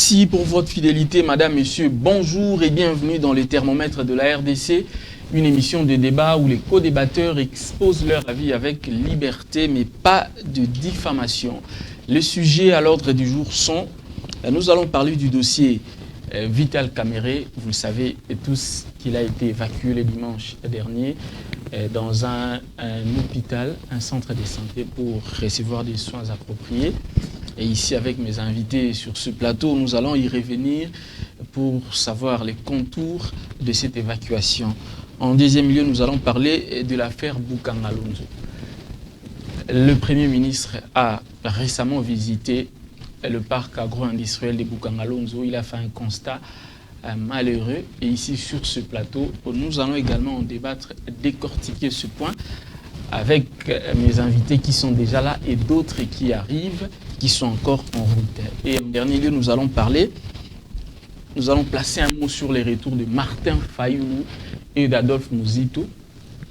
Merci pour votre fidélité, madame, monsieur. Bonjour et bienvenue dans le thermomètre de la RDC, une émission de débat où les co-débatteurs exposent leur avis avec liberté, mais pas de diffamation. Les sujets à l'ordre du jour sont, nous allons parler du dossier Vital Kamerhe. Vous le savez tous qu'il a été évacué le dimanche dernier dans un hôpital, un centre de santé pour recevoir des soins appropriés. Et ici, avec mes invités sur ce plateau, nous allons y revenir pour savoir les contours de cette évacuation. En deuxième lieu, nous allons parler de l'affaire Boukangalonzo. Le Premier ministre a récemment visité le parc agro-industriel de Boukangalonzo. Il a fait un constat malheureux. Et ici, sur ce plateau, nous allons également en débattre, décortiquer ce point avec mes invités qui sont déjà là et d'autres qui arrivent, qui sont encore en route. Et en dernier lieu, nous allons placer un mot sur les retours de Martin Fayoulou et d'Adolphe Mouzito,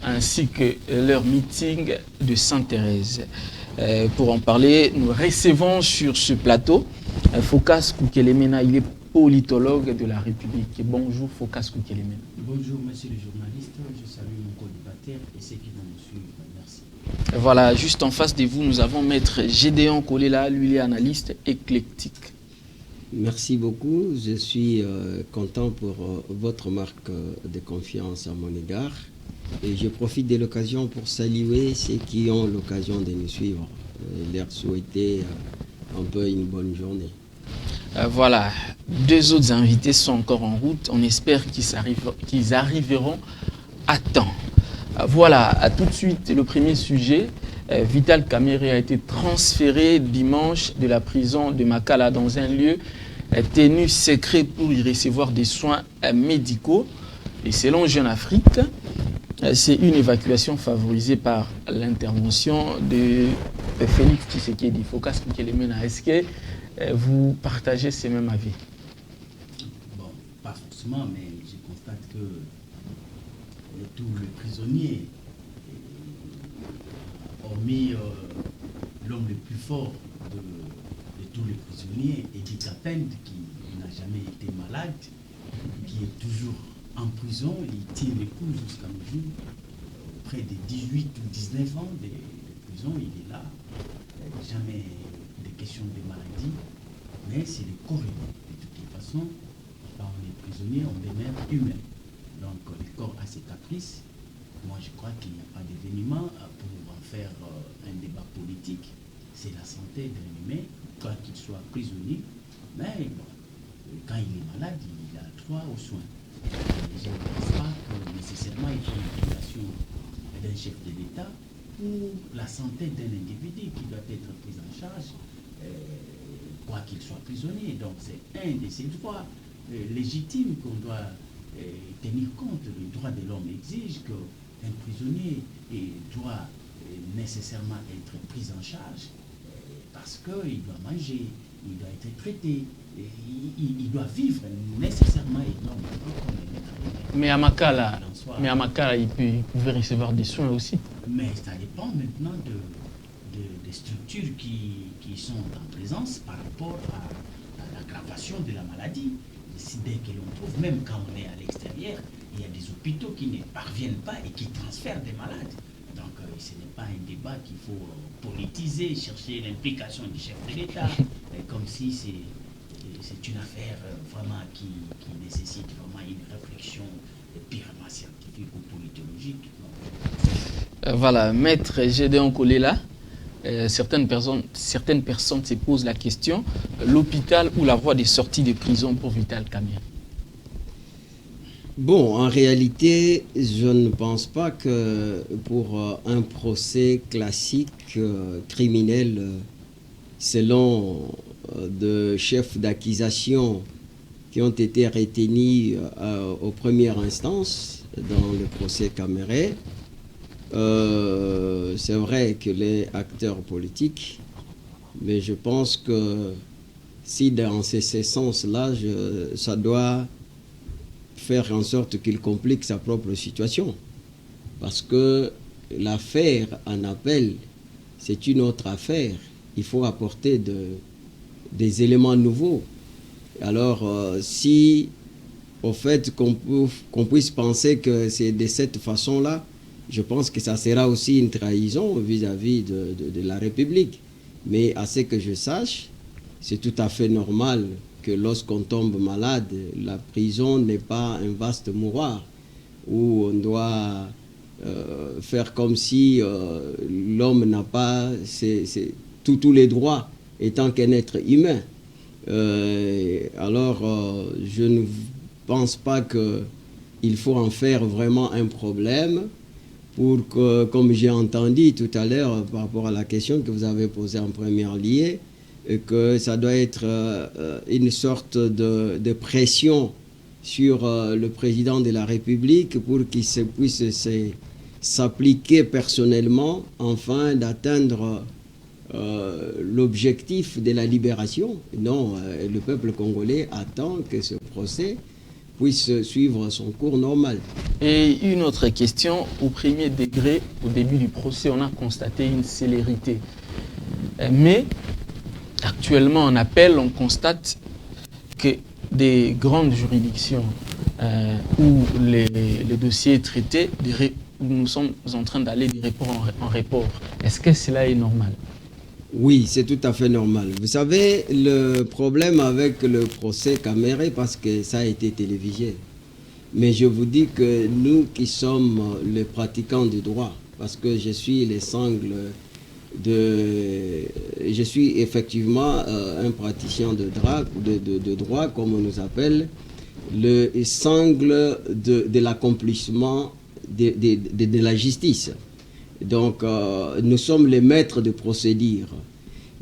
ainsi que leur meeting de Sainte-Thérèse. Pour en parler, nous recevons sur ce plateau Phocas Koukelemena, il est politologue de la République. Bonjour Phocas Koukelemena. Bonjour monsieur le journaliste, je salue mon co-débatteur et ceux qui vont me suivre. Merci. Voilà, juste en face de vous, nous avons maître Gédéon Kolela, lui il est analyste éclectique. Merci beaucoup, je suis content pour votre marque de confiance à mon égard et je profite de l'occasion pour saluer ceux qui ont l'occasion de nous suivre et leur souhaiter un peu une bonne journée. Voilà, deux autres invités sont encore en route, on espère qu'ils arriveront à temps. Voilà, tout de suite, le premier sujet. Vital Kamerhe a été transféré dimanche de la prison de Makala dans un lieu tenu secret pour y recevoir des soins médicaux. Et selon Jeune Afrique, c'est une évacuation favorisée par l'intervention de Félix Tshisekedi. Phocas Koukelemena, est-ce que vous partagez ces mêmes avis? Bon, pas forcément, mais je constate que tous les prisonniers, hormis l'homme le plus fort de tous les prisonniers, Edi Kapende, qui n'a jamais été malade, qui est toujours en prison, il tient les coups jusqu'à nos jours, près de 18 ou 19 ans de prison, il est là, jamais de questions de maladie, mais c'est le corps humain. De toute façon, quand on est prisonnier, on demeure humain. Donc le corps a ses caprices. Moi je crois qu'il n'y a pas d'événement pour en faire un débat politique. C'est la santé d'un humain, quand qu'il soit prisonnier, mais bon, quand il est malade, il a droit aux soins. Je ne pense pas que nécessairement il faut une obligation d'un chef de l'État pour la santé d'un individu qui doit être pris en charge, quoi qu'il soit prisonnier. Donc c'est un de ces droits légitimes qu'on doit tenir compte. Le droit de l'homme exige qu'un prisonnier doit nécessairement être pris en charge parce qu'il doit manger, il doit être traité, il doit vivre nécessairement et normalement comme un être humain. Mais à Makala, il pouvait recevoir des soins aussi. Mais ça dépend maintenant des structures qui sont en présence par rapport à l'aggravation de la maladie. Dès que l'on trouve, même quand on est à l'extérieur, il y a des hôpitaux qui ne parviennent pas et qui transfèrent des malades. Donc ce n'est pas un débat qu'il faut politiser, chercher l'implication du chef de l'État, comme si c'est une affaire vraiment qui nécessite vraiment une réflexion purement scientifique ou politologique. Voilà, maître Gédéon Kolela, certaines personnes se posent la question, l'hôpital ou la voie de sortie de prison pour Vital Kamerhe? Bon, en réalité, je ne pense pas que pour un procès classique criminel, selon de chefs d'accusation qui ont été retenus aux premières instances dans le procès Kamerhe, c'est vrai que les acteurs politiques, mais je pense que si dans ce sens-là, ça doit faire en sorte qu'il complique sa propre situation. Parce que l'affaire en appel, c'est une autre affaire. Il faut apporter des éléments nouveaux. Alors, si au fait qu'on puisse penser que c'est de cette façon-là, je pense que ça sera aussi une trahison vis-à-vis de la République. Mais à ce que je sache, c'est tout à fait normal que lorsqu'on tombe malade, la prison n'est pas un vaste mouroir où on doit faire comme si l'homme n'a pas tous les droits étant qu'un être humain. Alors, je ne pense pas qu'il faut en faire vraiment un problème pour que, comme j'ai entendu tout à l'heure par rapport à la question que vous avez posée en première lieu, que ça doit être une sorte de pression sur le président de la République pour qu'il puisse s'appliquer personnellement afin d'atteindre l'objectif de la libération. Non, le peuple congolais attend que ce procès puisse suivre son cours normal. Et une autre question, au premier degré, au début du procès, on a constaté une célérité. Mais actuellement, en appel, on constate que des grandes juridictions où le dossier est traité, nous sommes en train d'aller de report en report. Est-ce que cela est normal? Oui, c'est tout à fait normal. Vous savez, le problème avec le procès Kamere, parce que ça a été télévisé, mais je vous dis que nous qui sommes les pratiquants du droit, parce que je suis les sangles je suis effectivement un praticien de droit, comme on nous appelle, le sangle de l'accomplissement de la justice. Donc, nous sommes les maîtres de procédure.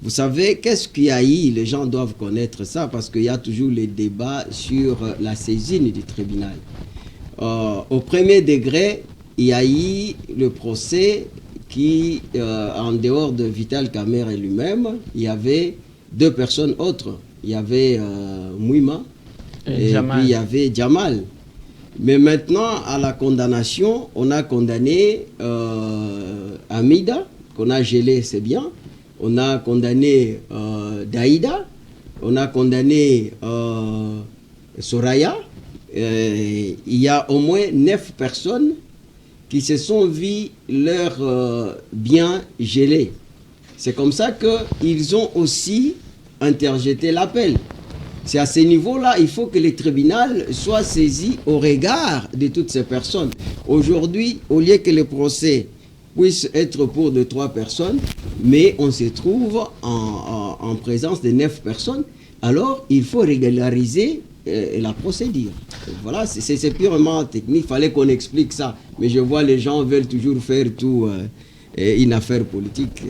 Vous savez, qu'est-ce qu'il y a eu? Les gens doivent connaître ça parce qu'il y a toujours les débats sur la saisine du tribunal. Au premier degré, il y a eu le procès qui, en dehors de Vital Kamerhe lui-même, il y avait deux personnes autres. Il y avait Mouima et puis il y avait Jamal. Mais maintenant, à la condamnation, on a condamné Amida, qu'on a gelé, c'est bien. On a condamné Daïda. On a condamné Soraya. Il y a au moins 9 personnes qui se sont vues leurs biens gelés. C'est comme ça qu'ils ont aussi interjeté l'appel. C'est à ce niveau-là, il faut que le tribunal soit saisi au regard de toutes ces personnes. Aujourd'hui, au lieu que le procès puisse être pour 2-3 personnes, mais on se trouve en présence de 9 personnes, alors il faut régulariser la procédure. Voilà, c'est purement technique, il fallait qu'on explique ça. Mais je vois les gens veulent toujours faire tout une affaire politique.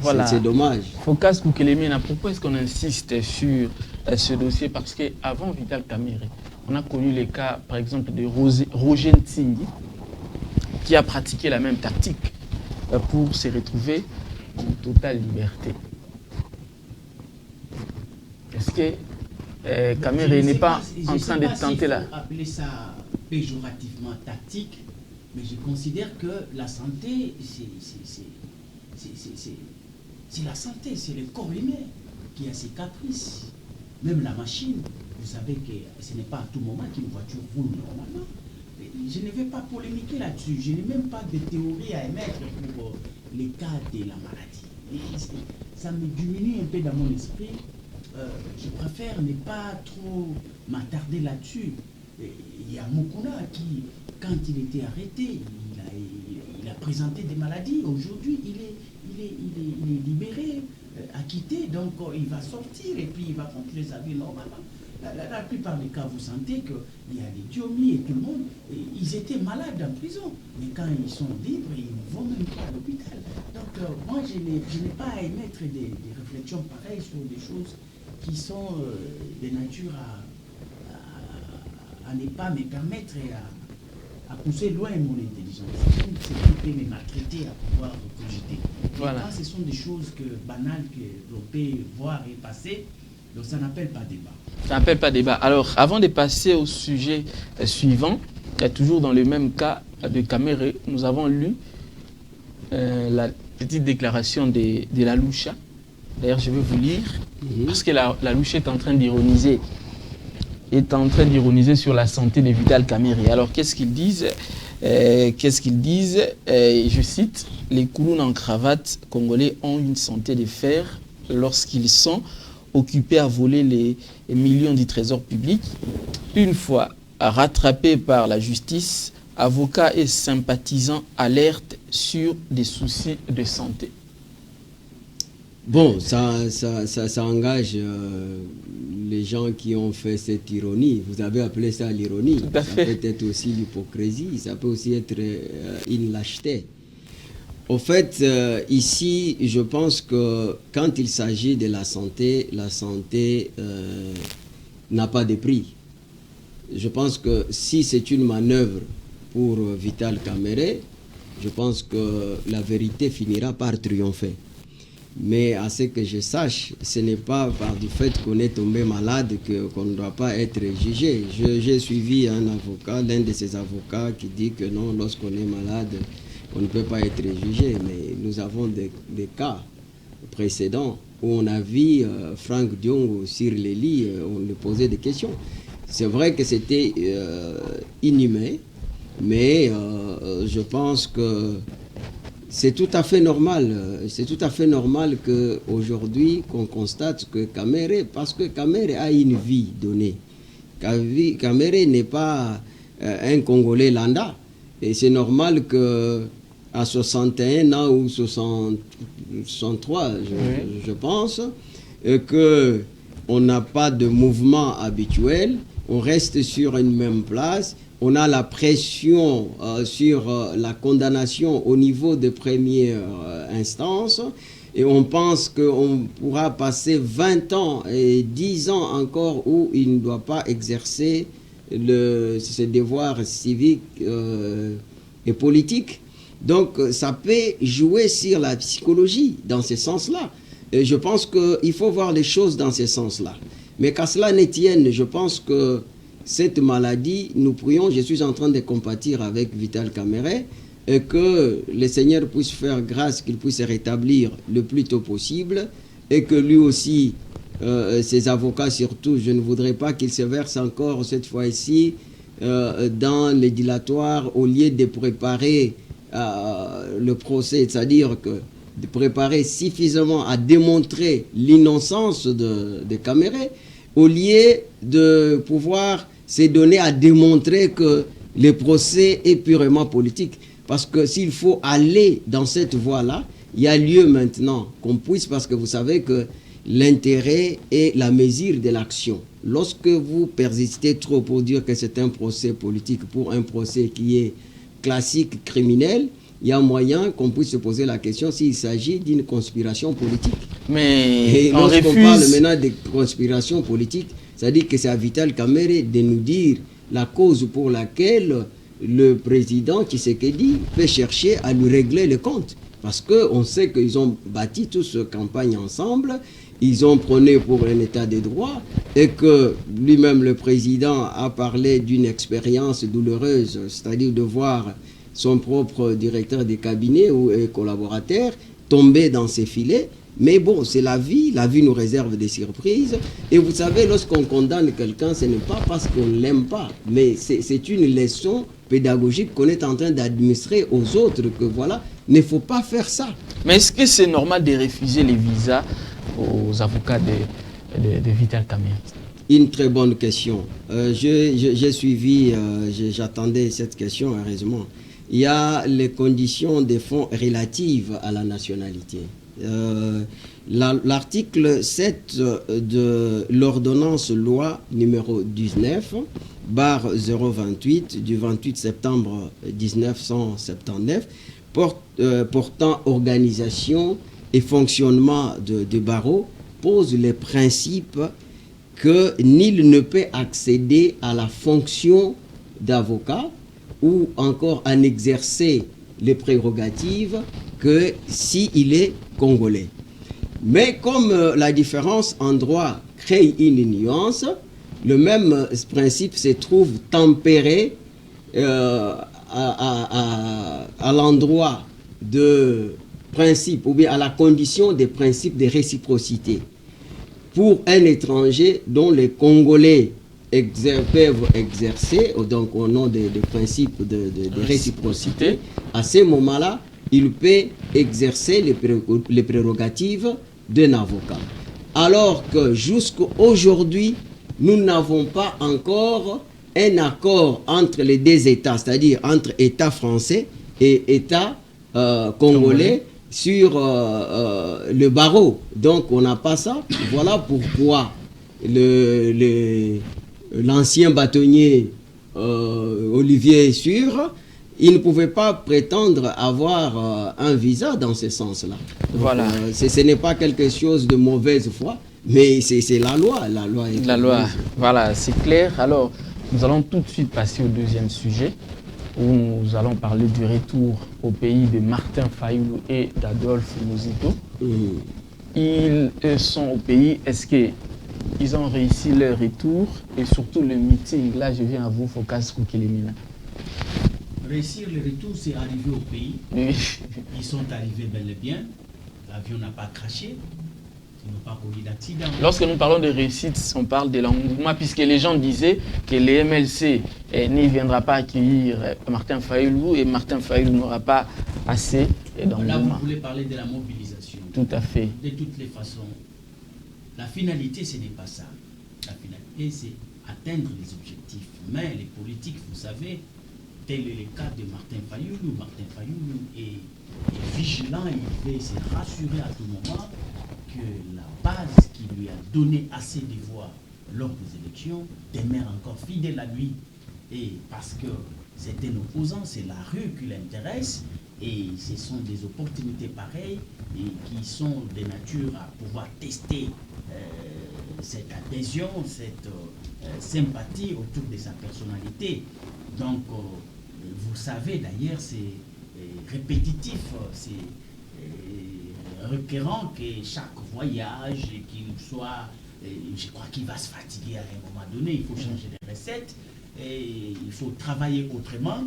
Voilà. C'est dommage. Phocas Boukelemena, pourquoi est-ce qu'on insiste sur ce dossier? Parce qu'avant Vital Kamerhe, on a connu les cas, par exemple, de Roger Ntsingui, qui a pratiqué la même tactique pour se retrouver en totale liberté. Est-ce que Kamerhe n'est pas en train de tenter là? Appeler ça péjorativement tactique, mais je considère que la santé, c'est la santé, c'est le corps humain qui a ses caprices. Même la machine, vous savez que ce n'est pas à tout moment qu'une voiture roule normalement. Je ne vais pas polémiquer là-dessus, je n'ai même pas de théorie à émettre pour les cas de la maladie. Ça me diminue un peu dans mon esprit. Je préfère ne pas trop m'attarder là-dessus. Il y a Mukuna qui, quand il était arrêté, il a présenté des maladies. Aujourd'hui, il est libéré, acquitté, donc il va sortir et puis il va continuer sa vie normalement. La plupart des cas, vous sentez qu'il y a des diomies et tout le monde, ils étaient malades en prison. Mais quand ils sont libres, ils ne vont même pas à l'hôpital. Donc moi, je n'ai pas à émettre des réflexions pareilles sur des choses qui sont de nature à ne pas me permettre à pousser loin mon intelligence. C'est qui peut me maltraiter à pouvoir cogiter. Voilà. Quand ce sont des choses banales que l'on peut voir et passer, donc ça n'appelle pas débat. Ça n'appelle pas débat. Alors, avant de passer au sujet suivant, toujours dans le même cas de Kamerhe, nous avons lu la petite déclaration de la Loucha. D'ailleurs, je vais vous lire, parce que la Loucha est en train d'ironiser est en train d'ironiser sur la santé de Vital Kamerhe. Alors, qu'est-ce qu'ils disent? Je cite, « Les Koulounes en cravate congolais ont une santé de fer lorsqu'ils sont occupés à voler les millions du trésor public. Une fois rattrapés par la justice, avocats et sympathisants alertent sur des soucis de santé. » Bon, ça engage les gens qui ont fait cette ironie. Vous avez appelé ça l'ironie. Ça peut être aussi l'hypocrisie, ça peut aussi être une lâcheté. Au fait, ici, je pense que quand il s'agit de la santé n'a pas de prix. Je pense que si c'est une manœuvre pour Vital Kamerhe, je pense que la vérité finira par triompher. Mais à ce que je sache, ce n'est pas par du fait qu'on est tombé malade qu'on ne doit pas être jugé. J'ai suivi un avocat, l'un de ces avocats qui dit que non, lorsqu'on est malade, on ne peut pas être jugé. Mais nous avons des cas précédents où on a vu Franck Diongo sur les lits, on lui posait des questions. C'est vrai que c'était inhumain, mais je pense que c'est tout à fait normal. C'est tout à fait normal qu'aujourd'hui, qu'on constate que Kamerhe, parce que Kamerhe a une vie donnée. Kamerhe n'est pas un Congolais lambda. Et c'est normal qu'à 61 ans ou 63, je pense, qu'on n'a pas de mouvement habituel. On reste sur une même place. On a la pression sur la condamnation au niveau de première instance et on pense qu'on pourra passer 20 ans et 10 ans encore où il ne doit pas exercer ses devoirs civiques et politiques. Donc ça peut jouer sur la psychologie dans ce sens-là. Et je pense qu'il faut voir les choses dans ce sens-là. Mais qu'à cela ne tienne, je pense que cette maladie, nous prions, je suis en train de compatir avec Vital Kamerhe, et que le Seigneur puisse faire grâce, qu'il puisse se rétablir le plus tôt possible, et que lui aussi, ses avocats surtout, je ne voudrais pas qu'il se verse encore cette fois-ci dans les dilatoires au lieu de préparer le procès, c'est-à-dire que de préparer suffisamment à démontrer l'innocence de Kamerhe, au lieu de pouvoir se donner à démontrer que le procès est purement politique. Parce que s'il faut aller dans cette voie-là, il y a lieu maintenant qu'on puisse, parce que vous savez que l'intérêt est la mesure de l'action. Lorsque vous persistez trop pour dire que c'est un procès politique pour un procès qui est classique criminel, il y a moyen qu'on puisse se poser la question s'il s'agit d'une conspiration politique. Mais lorsqu'on parle maintenant de conspiration politique, ça dit que c'est à Vital Kamerhe de nous dire la cause pour laquelle le président Tshisekedi peut chercher à lui régler le compte. Parce qu'on sait qu'ils ont bâti toute cette campagne ensemble, ils ont prôné pour un état de droit, et que lui-même, le président, a parlé d'une expérience douloureuse, c'est-à-dire de voir son propre directeur de cabinet ou collaborateur tomber dans ses filets. Mais bon, c'est la vie nous réserve des surprises. Et vous savez, lorsqu'on condamne quelqu'un, ce n'est pas parce qu'on ne l'aime pas, mais c'est une leçon pédagogique qu'on est en train d'administrer aux autres, que voilà, il ne faut pas faire ça. Mais est-ce que c'est normal de refuser les visas aux avocats de Vital Kamerhe? Une très bonne question. J'ai suivi, j'attendais cette question, heureusement. Il y a les conditions de fonds relatives à la nationalité. L'article 7 de l'ordonnance loi numéro 19/028 du 28 septembre 1979 portant organisation et fonctionnement de barreau pose les principes que nul ne peut accéder à la fonction d'avocat ou encore en exercer les prérogatives que s'il est congolais. Mais comme la différence en droit crée une nuance, le même principe se trouve tempéré à l'endroit de principe ou bien à la condition des principes de réciprocité. Pour un étranger dont le Congolais peuvent exercer, donc au nom des principes de réciprocité, à ce moment-là, il peut exercer les prérogatives d'un avocat. Alors que jusqu'à aujourd'hui, nous n'avons pas encore un accord entre les deux États, c'est-à-dire entre État français et État congolais sur le barreau. Donc on n'a pas ça. Voilà pourquoi l'ancien bâtonnier Olivier Sûr, il ne pouvait pas prétendre avoir un visa dans ce sens-là. Voilà. Ce n'est pas quelque chose de mauvaise foi, mais c'est la loi. La loi, voilà, c'est clair. Alors, nous allons tout de suite passer au deuxième sujet, où nous allons parler du retour au pays de Martin Fayulu et d'Adolphe Muzito. Ils sont au pays. Est-ce qu'ils ont réussi leur retour? Et surtout le meeting, là je viens à vous, Focas Koukilemina. Réussir le retour, c'est arriver au pays. Oui. Ils sont arrivés bel et bien. L'avion n'a pas craché. Ils n'ont pas connu d'accident. Lorsque nous parlons de réussite, on parle de l'engouement, puisque les gens disaient que les MLC ne viendra pas accueillir Martin Fayulu et Martin Fayulu n'aura pas assez d'engouement. Là, vous voulez parler de la mobilisation. Tout à fait. De toutes les façons, la finalité, ce n'est pas ça. La finalité, c'est atteindre les objectifs. Mais les politiques, vous savez, tel est le cas de Martin Fayulu. Martin Fayulu est vigilant, il veut se rassurer à tout moment que la base qui lui a donné assez de voix lors des élections demeure encore fidèle à lui. Et parce que c'est un opposant, c'est la rue qui l'intéresse, et ce sont des opportunités pareilles et qui sont de nature à pouvoir tester cette adhésion, cette sympathie autour de sa personnalité. Donc, vous savez d'ailleurs, c'est répétitif, c'est requérant que chaque voyage, qu'il soit, je crois qu'il va se fatiguer à un moment donné, il faut changer de recettes, et il faut travailler autrement,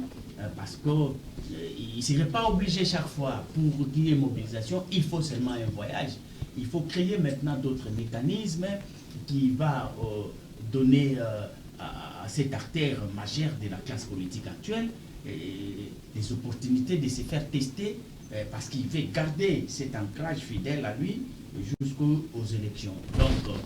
parce qu'il ne serait pas obligé chaque fois, pour qu'il y ait mobilisation, il faut seulement un voyage. Il faut créer maintenant d'autres mécanismes qui vont donner à cette artère majeure de la classe politique actuelle des opportunités de se faire tester, parce qu'il veut garder cet ancrage fidèle à lui jusqu'aux élections. Donc,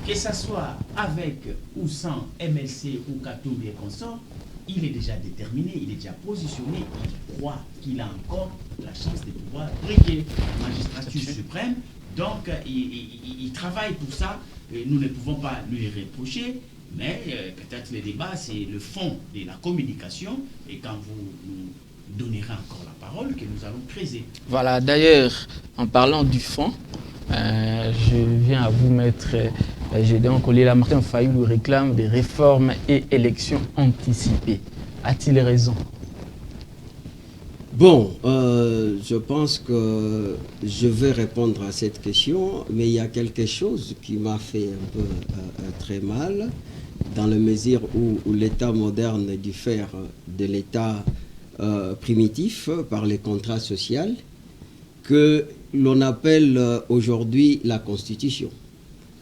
que ce soit avec ou sans MLC ou Katoum et consorts, il est déjà déterminé, il est déjà positionné, il croit qu'il a encore la chance de pouvoir briguer la magistrature suprême. Donc, il travaille pour ça, et nous ne pouvons pas lui reprocher, mais peut-être le débat, c'est le fond de la communication, et quand vous nous donnerez encore la parole, que nous allons creuser. Voilà, d'ailleurs, en parlant du fond, je viens à vous mettre, j'ai donc collé la Martin Fayulu réclame des réformes et élections anticipées. A-t-il raison? Bon, je pense que je vais répondre à cette question, mais il y a quelque chose qui m'a fait un peu très mal, dans la mesure où l'État moderne diffère de l'État primitif par les contrats sociaux, que l'on appelle aujourd'hui la Constitution.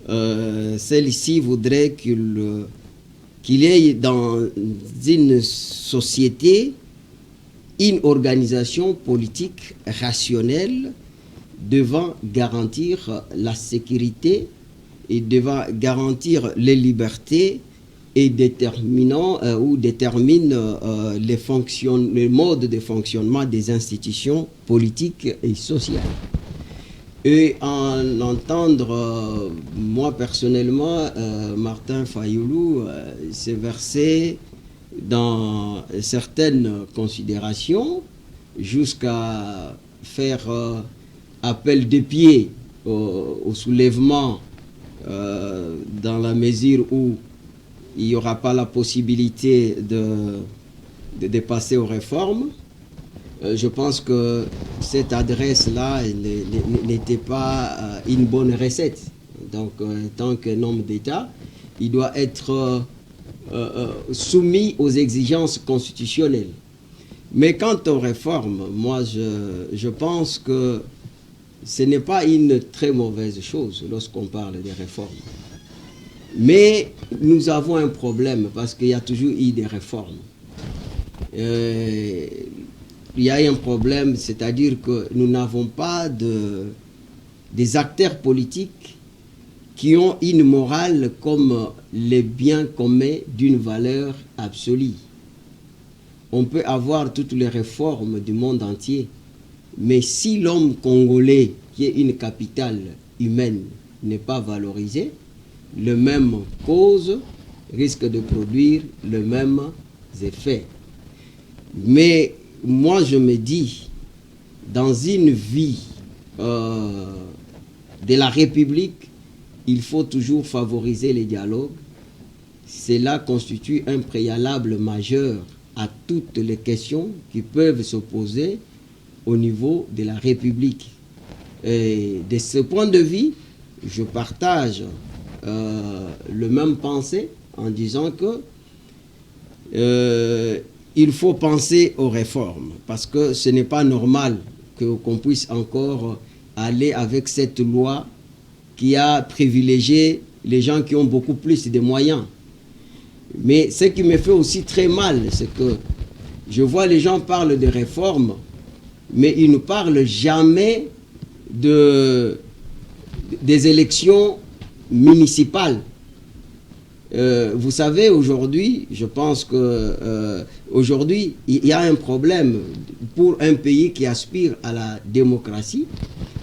Celle-ci voudrait qu'il y ait dans une société une organisation politique rationnelle devant garantir la sécurité et devant garantir les libertés et détermine les modes de fonctionnement des institutions politiques et sociales. Et en entendre, moi personnellement, Martin Fayulu s'est versé dans certaines considérations jusqu'à faire appel de pied au soulèvement dans la mesure où il n'y aura pas la possibilité de passer aux réformes. Je pense que cette adresse-là n'était pas une bonne recette. Donc, tant qu'un homme d'État, il doit être soumis aux exigences constitutionnelles. Mais quant aux réformes, moi, je pense que ce n'est pas une très mauvaise chose lorsqu'on parle des réformes. Mais nous avons un problème parce qu'il y a toujours eu des réformes. Il y a un problème, c'est-à-dire que nous n'avons pas des acteurs politiques qui ont une morale comme les biens communs d'une valeur absolue. On peut avoir toutes les réformes du monde entier, mais si l'homme congolais, qui est une capitale humaine, n'est pas valorisé, le même cause risque de produire le même effet. Mais moi je me dis, dans une vie de la République, il faut toujours favoriser les dialogues. Cela constitue un préalable majeur à toutes les questions qui peuvent se poser au niveau de la République. Et de ce point de vue, je partage le même pensée en disant que il faut penser aux réformes parce que ce n'est pas normal qu'on puisse encore aller avec cette loi qui a privilégié les gens qui ont beaucoup plus de moyens. Mais ce qui me fait aussi très mal, c'est que je vois les gens parlent de réformes, mais ils ne parlent jamais des élections municipales. Vous savez, aujourd'hui, je pense que aujourd'hui, il y a un problème pour un pays qui aspire à la démocratie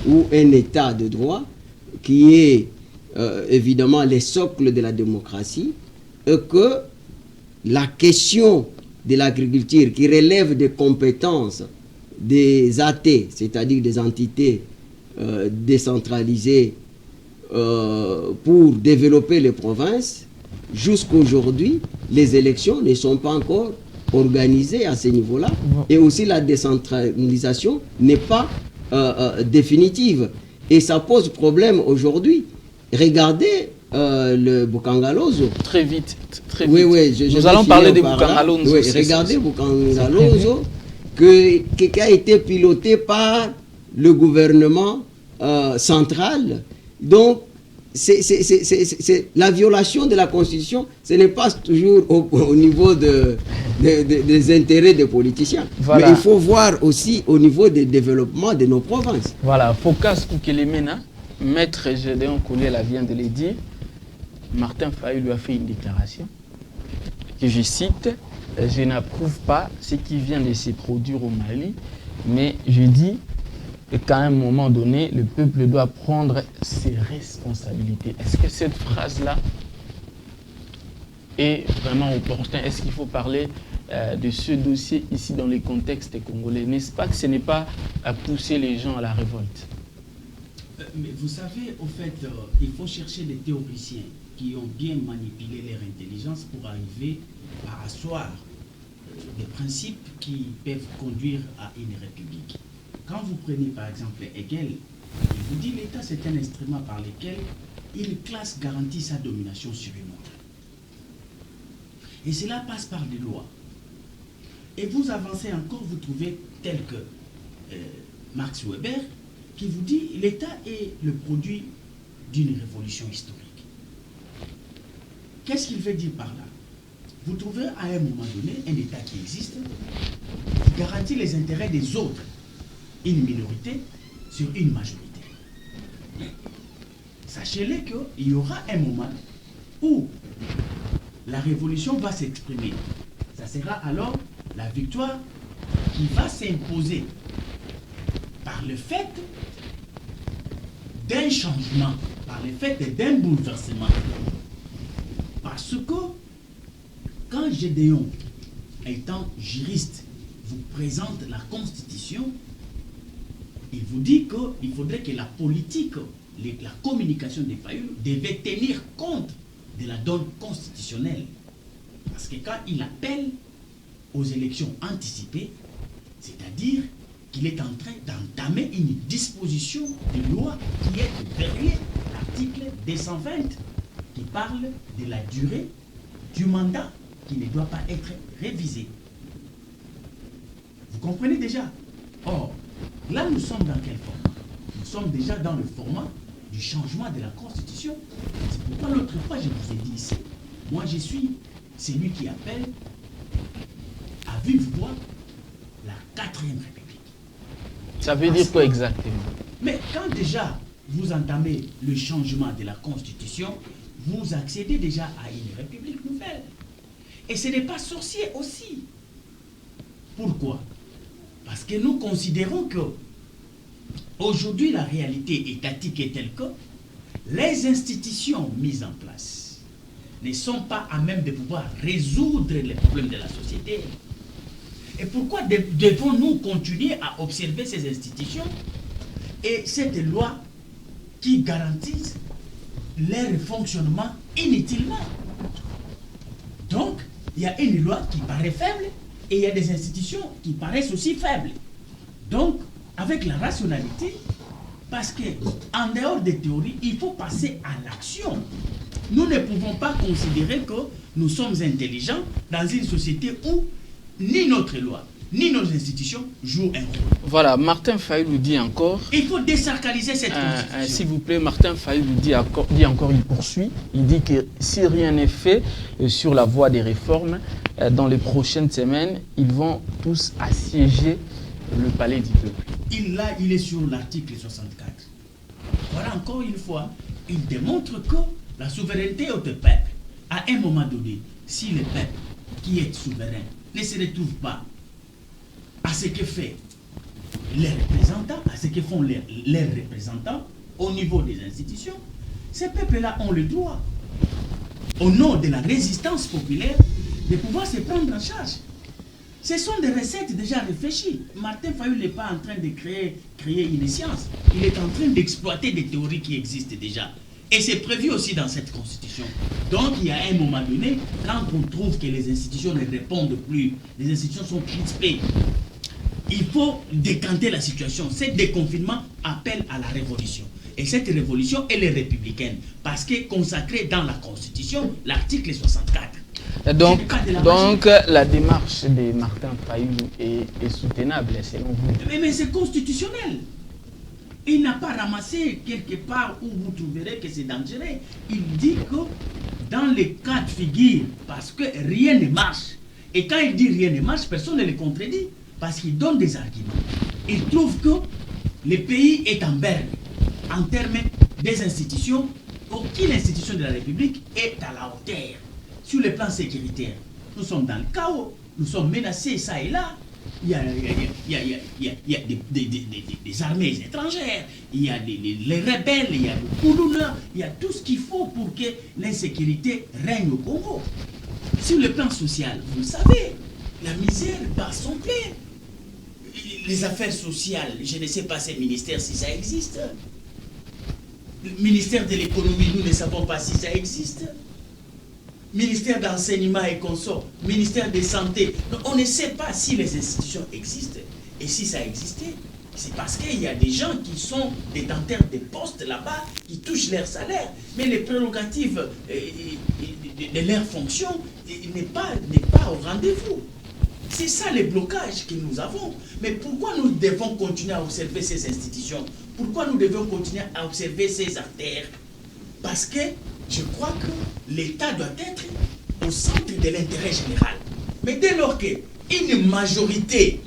ou un état de droit qui est évidemment les socles de la démocratie, et que la question de l'agriculture qui relève des compétences des AT, c'est-à-dire des entités décentralisées pour développer les provinces, jusqu'à aujourd'hui, les élections ne sont pas encore organisées à ce niveau-là, et aussi la décentralisation n'est pas définitive. Et ça pose problème aujourd'hui. Regardez le Bukangalozo. Très vite, très oui, vite. Oui, nous allons parler de Bukangalozo. Oui, regardez Bukangalozo qui a été piloté par le gouvernement central. Donc, c'est la violation de la Constitution, ce n'est pas toujours au niveau des intérêts des politiciens. Voilà. Mais il faut voir aussi au niveau des développements de nos provinces. Voilà, Focas Kukelemena, maître Gédéon Kouliela vient de le dire, Martin Fayulu lui a fait une déclaration que je cite, je n'approuve pas ce qui vient de se produire au Mali, mais je dis qu'à un moment donné, le peuple doit prendre ses responsabilités. Est-ce que cette phrase-là est vraiment opportune? Est-ce qu'il faut parler de ce dossier ici dans les contextes congolais? N'est-ce pas que ce n'est pas à pousser les gens à la révolte? Mais vous savez, au fait, il faut chercher des théoriciens qui ont bien manipulé leur intelligence pour arriver à asseoir des principes qui peuvent conduire à une république. Quand vous prenez par exemple Hegel, il vous dit l'État c'est un instrument par lequel une classe garantit sa domination sur une autre. Et cela passe par des lois. Et vous avancez encore, vous trouvez tel que Max Weber, qui vous dit l'État est le produit d'une révolution historique. Qu'est-ce qu'il veut dire par là? Vous trouvez à un moment donné un État qui existe, qui garantit les intérêts des autres, une minorité sur une majorité. Sachez-le qu'il y aura un moment où la révolution va s'exprimer. Ça sera alors la victoire qui va s'imposer par le fait d'un changement, par le fait d'un bouleversement. Parce que quand Gédéon, étant juriste, vous présente la Constitution, il vous dit qu'il faudrait que la politique, la communication des Fayulu devait tenir compte de la donne constitutionnelle. Parce que quand il appelle aux élections anticipées, c'est-à-dire qu'il est en train d'entamer une disposition de loi qui est derrière l'article 220, qui parle de la durée du mandat qui ne doit pas être révisé. Vous comprenez déjà? Or, là, nous sommes dans quel format? Nous sommes déjà dans le format du changement de la Constitution. C'est pourquoi l'autre fois, je vous ai dit ici, moi je suis celui qui appelle à vive voix la 4e République. Ça veut dire quoi exactement? Mais quand déjà vous entamez le changement de la Constitution, vous accédez déjà à une République nouvelle. Et ce n'est pas sorcier aussi. Pourquoi? Parce que nous considérons que aujourd'hui la réalité étatique est telle que les institutions mises en place ne sont pas à même de pouvoir résoudre les problèmes de la société. Et pourquoi devons-nous continuer à observer ces institutions et cette loi qui garantissent leur fonctionnement inutilement? Donc, il y a une loi qui paraît faible et il y a des institutions qui paraissent aussi faibles. Donc, avec la rationalité, parce qu'en dehors des théories, il faut passer à l'action. Nous ne pouvons pas considérer que nous sommes intelligents dans une société où ni notre loi, ni nos institutions jouent un rôle. Voilà, Martin Fayulu dit encore... Il faut désacraliser cette constitution. S'il vous plaît, Martin Fayulu dit encore, il poursuit, il dit que si rien n'est fait sur la voie des réformes, dans les prochaines semaines, ils vont tous assiéger le palais du peuple. Il est sur l'article 64. Voilà, encore une fois, il démontre que la souveraineté au peuple, à un moment donné, si le peuple qui est souverain ne se retrouve pas à ce que fait les représentants, à ce que font les représentants au niveau des institutions, ces peuples-là ont le droit, au nom de la résistance populaire, de pouvoir se prendre en charge. Ce sont des recettes déjà réfléchies. Martin Fayulu n'est pas en train de créer une science. Il est en train d'exploiter des théories qui existent déjà. Et c'est prévu aussi dans cette constitution. Donc, il y a un moment donné, quand on trouve que les institutions ne répondent plus, les institutions sont crispées, il faut décanter la situation. Ce déconfinement appelle à la révolution. Et cette révolution, elle est républicaine. Parce qu'elle est consacrée dans la Constitution, l'article 64. Donc la démarche de Martin Fayulu est soutenable, selon vous? Mais c'est constitutionnel. Il n'a pas ramassé quelque part où vous trouverez que c'est dangereux. Il dit que dans les cas de figure, parce que rien ne marche, et quand il dit rien ne marche, personne ne le contredit, parce qu'il donne des arguments. Il trouve que le pays est en berne en termes des institutions. Aucune institution de la République est à la hauteur sur le plan sécuritaire. Nous sommes dans le chaos, nous sommes menacés ça et là. Il y a des armées étrangères, il y a les rebelles, il y a le Koulouna, il y a tout ce qu'il faut pour que l'insécurité règne au Congo. Sur le plan social, vous le savez, la misère bat son plein. Les affaires sociales, je ne sais pas ces ministères si ça existe. Le ministère de l'économie, nous ne savons pas si ça existe. Ministère d'enseignement et consorts, ministère de santé. Donc, on ne sait pas si les institutions existent. Et si ça existait, c'est parce qu'il y a des gens qui sont détenteurs des postes là-bas, qui touchent leur salaire. Mais les prérogatives de leur fonction n'est pas au rendez-vous. C'est ça les blocages que nous avons. Mais pourquoi nous devons continuer à observer ces institutions? Pourquoi nous devons continuer à observer ces artères? Parce que je crois que l'État doit être au centre de l'intérêt général. Mais dès lors qu'une majorité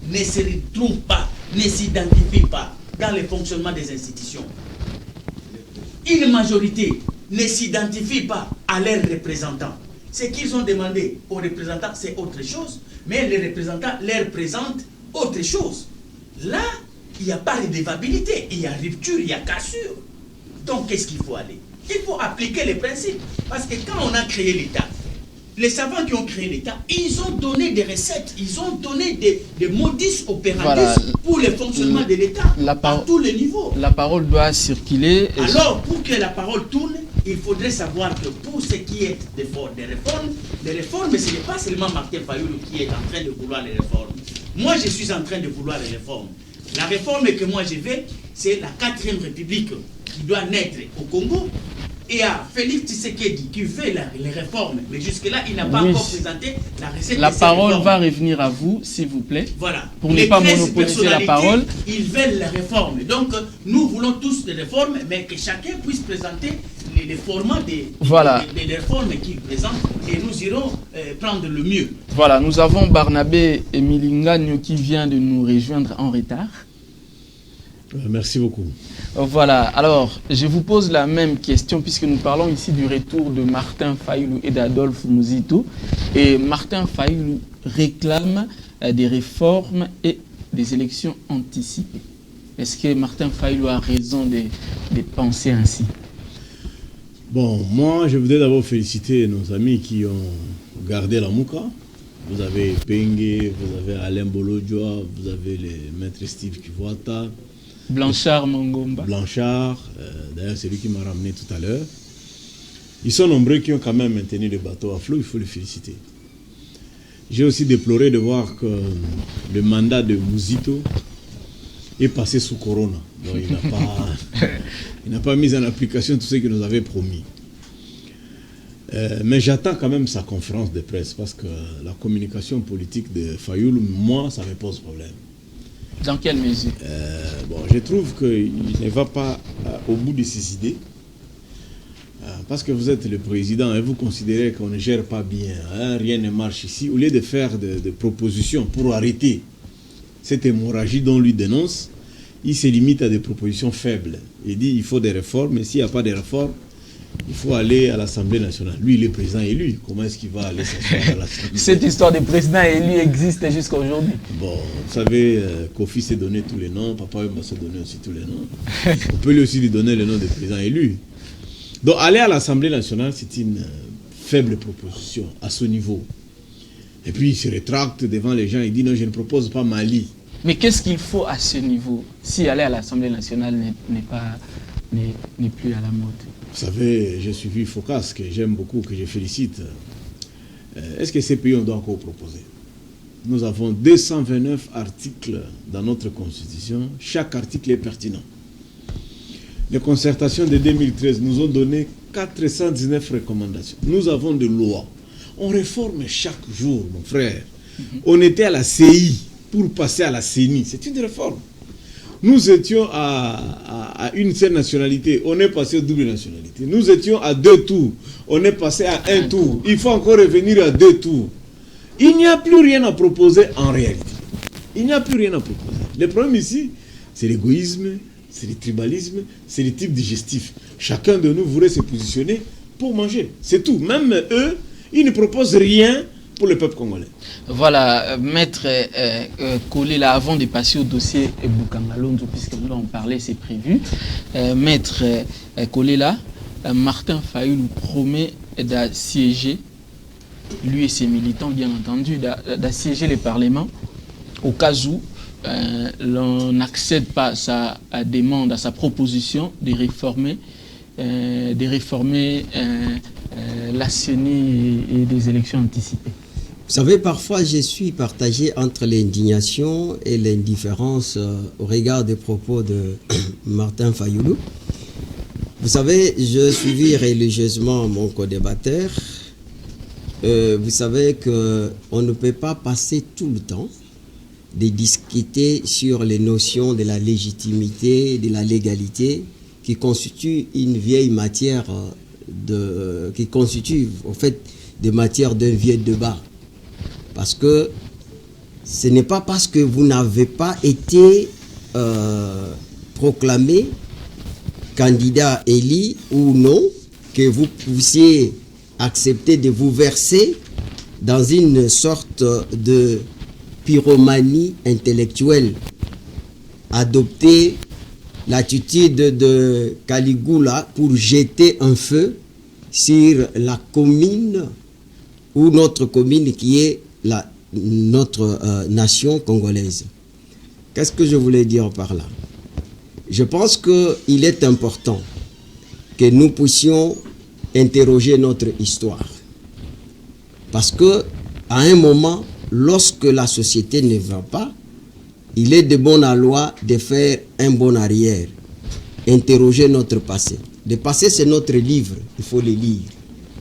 ne se retrouve pas, ne s'identifie pas dans le fonctionnement des institutions, une majorité ne s'identifie pas à leurs représentants, ce qu'ils ont demandé aux représentants, c'est autre chose, mais les représentants leur présentent autre chose. Là, il n'y a pas de dévabilité, il y a rupture, il y a cassure. Donc, qu'est-ce qu'il faut aller? Il faut appliquer les principes. Parce que quand on a créé l'État, les savants qui ont créé l'État, ils ont donné des recettes, ils ont donné des modus operandi pour le fonctionnement de l'État à tous les niveaux. La parole doit circuler. Alors, pour que la parole tourne, il faudrait savoir que pour ce qui est des réformes, ce n'est pas seulement Martin Fayulu qui est en train de vouloir les réformes. Moi, je suis en train de vouloir les réformes. La réforme que moi je veux, c'est la 4e République qui doit naître au Congo il y a Félix Tshisekedi qui veut les réformes, mais jusque-là, il n'a pas encore présenté la recette. La parole va revenir à vous, s'il vous plaît. Voilà. Pour ne pas monopoliser la parole. Ils veulent les réformes. Donc, nous voulons tous des réformes, mais que chacun puisse présenter les formats des réformes qu'il présente et nous irons prendre le mieux. Voilà, nous avons Barnabé Emilingagno qui vient de nous rejoindre en retard. Merci beaucoup. Voilà, alors je vous pose la même question puisque nous parlons ici du retour de Martin Fayulu et d'Adolphe Muzito. Et Martin Fayulu réclame des réformes et des élections anticipées. Est-ce que Martin Fayulu a raison de penser ainsi? Bon, moi je voudrais d'abord féliciter nos amis qui ont gardé la Mouka. Vous avez Pengue, vous avez Alain Bolodjoa, vous avez les maîtres Steve Kivuata. Blanchard Mangomba. Blanchard, d'ailleurs c'est lui qui m'a ramené tout à l'heure. Ils sont nombreux qui ont quand même maintenu le bateau à flot, il faut les féliciter. J'ai aussi déploré de voir que le mandat de Muzito est passé sous Corona. Donc il n'a pas mis en application tout ce qu'il nous avait promis. Mais j'attends quand même sa conférence de presse parce que la communication politique de Fayulu, moi, ça me pose problème. Dans quelle mesure? Bon, je trouve qu'il ne va pas au bout de ses idées. Parce que vous êtes le président et vous considérez qu'on ne gère pas bien, hein, rien ne marche ici. Au lieu de faire des propositions pour arrêter cette hémorragie dont lui dénonce, il se limite à des propositions faibles. Il dit qu'il faut des réformes, mais s'il n'y a pas de réformes, il faut aller à l'Assemblée nationale. Lui, il est président élu. Comment est-ce qu'il va aller s'asseoir à l'Assemblée? Cette histoire de président élu existe jusqu'à aujourd'hui. Bon, vous savez, Kofi s'est donné tous les noms, Papa Wemba s'est donné aussi tous les noms. On peut lui aussi lui donner le nom de président élu. Donc, aller à l'Assemblée nationale, c'est une faible proposition à ce niveau. Et puis, il se rétracte devant les gens, il dit non, je ne propose pas Mali. Mais qu'est-ce qu'il faut à ce niveau si aller à l'Assemblée nationale n'est plus à la mode? Vous savez, j'ai suivi Focas, que j'aime beaucoup, que je félicite. Est-ce que ces pays, on doit encore proposer? Nous avons 229 articles dans notre Constitution. Chaque article est pertinent. Les concertations de 2013 nous ont donné 419 recommandations. Nous avons des lois. On réforme chaque jour, mon frère. On était à la CI pour passer à la CENI. C'est une réforme. Nous étions à une seule nationalité, on est passé à double nationalité. Nous étions à 2 tours, on est passé à 1 tour. Il faut encore revenir à 2 tours. Il n'y a plus rien à proposer en réalité. Il n'y a plus rien à proposer. Le problème ici, c'est l'égoïsme, c'est le tribalisme, c'est le type digestif. Chacun de nous voudrait se positionner pour manger. C'est tout. Même eux, ils ne proposent rien pour le peuple congolais. Voilà, Maître Kolela, avant de passer au dossier Boukangalonzo, puisque nous en parlait, c'est prévu. Maître Kolela, Martin Fayulu promet d'assiéger, lui et ses militants, bien entendu, d'assiéger le Parlement au cas où l'on n'accède pas à sa demande, à sa proposition de réformer la CENI et des élections anticipées. Vous savez, parfois je suis partagé entre l'indignation et l'indifférence au regard des propos de Martin Fayulu. Vous savez, je suivis religieusement mon co-débatteur. Vous savez qu'on ne peut pas passer tout le temps de discuter sur les notions de la légitimité, de la légalité, qui constituent une vieille matière, qui constitue en fait des matières d'un vieux débat. Parce que ce n'est pas parce que vous n'avez pas été proclamé candidat élu ou non que vous puissiez accepter de vous verser dans une sorte de pyromanie intellectuelle, adopter l'attitude de Caligula pour jeter un feu sur la commune ou notre commune qui est notre nation congolaise. Qu'est-ce que je voulais dire par là? Je pense qu'il est important que nous puissions interroger notre histoire. Parce que à un moment, lorsque la société ne va pas, il est de bonne loi de faire un bon arrière, interroger notre passé. Le passé, c'est notre livre, il faut le lire.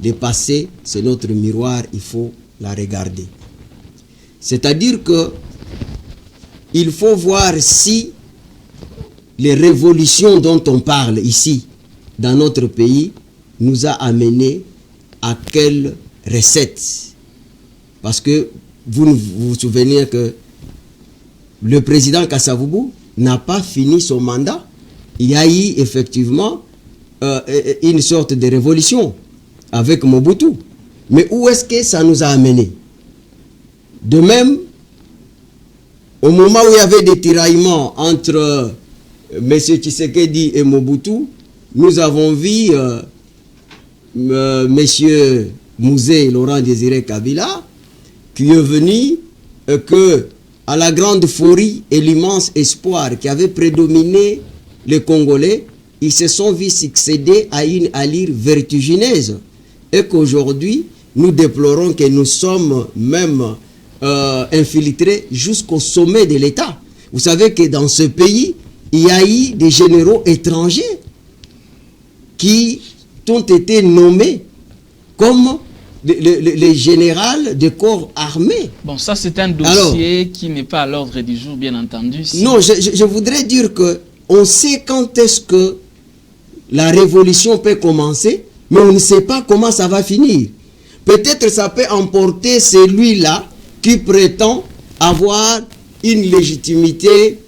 Le passé, c'est notre miroir, il faut la regarder. C'est-à-dire que il faut voir si les révolutions dont on parle ici, dans notre pays, nous a amené à quelle recette. Parce que vous souvenez que le président Kasavubu n'a pas fini son mandat. Il y a eu effectivement une sorte de révolution avec Mobutu. Mais où est-ce que ça nous a amené? De même, au moment où il y avait des tiraillements entre M. Tshisekedi et Mobutu, nous avons vu M. Mouzé Laurent Désiré Kabila qui est venu que à la grande folie et l'immense espoir qui avait prédominé les Congolais, ils se sont vus succéder à une allure vertigineuse et qu'aujourd'hui, nous déplorons que nous sommes même infiltrés jusqu'au sommet de l'État. Vous savez que dans ce pays, il y a eu des généraux étrangers qui ont été nommés comme les généraux de corps armés. Bon, ça c'est un dossier qui n'est pas à l'ordre du jour, bien entendu. Si... Non, je voudrais dire que on sait quand est-ce que la révolution peut commencer, mais on ne sait pas comment ça va finir. Peut-être ça peut emporter celui-là qui prétend avoir une légitimité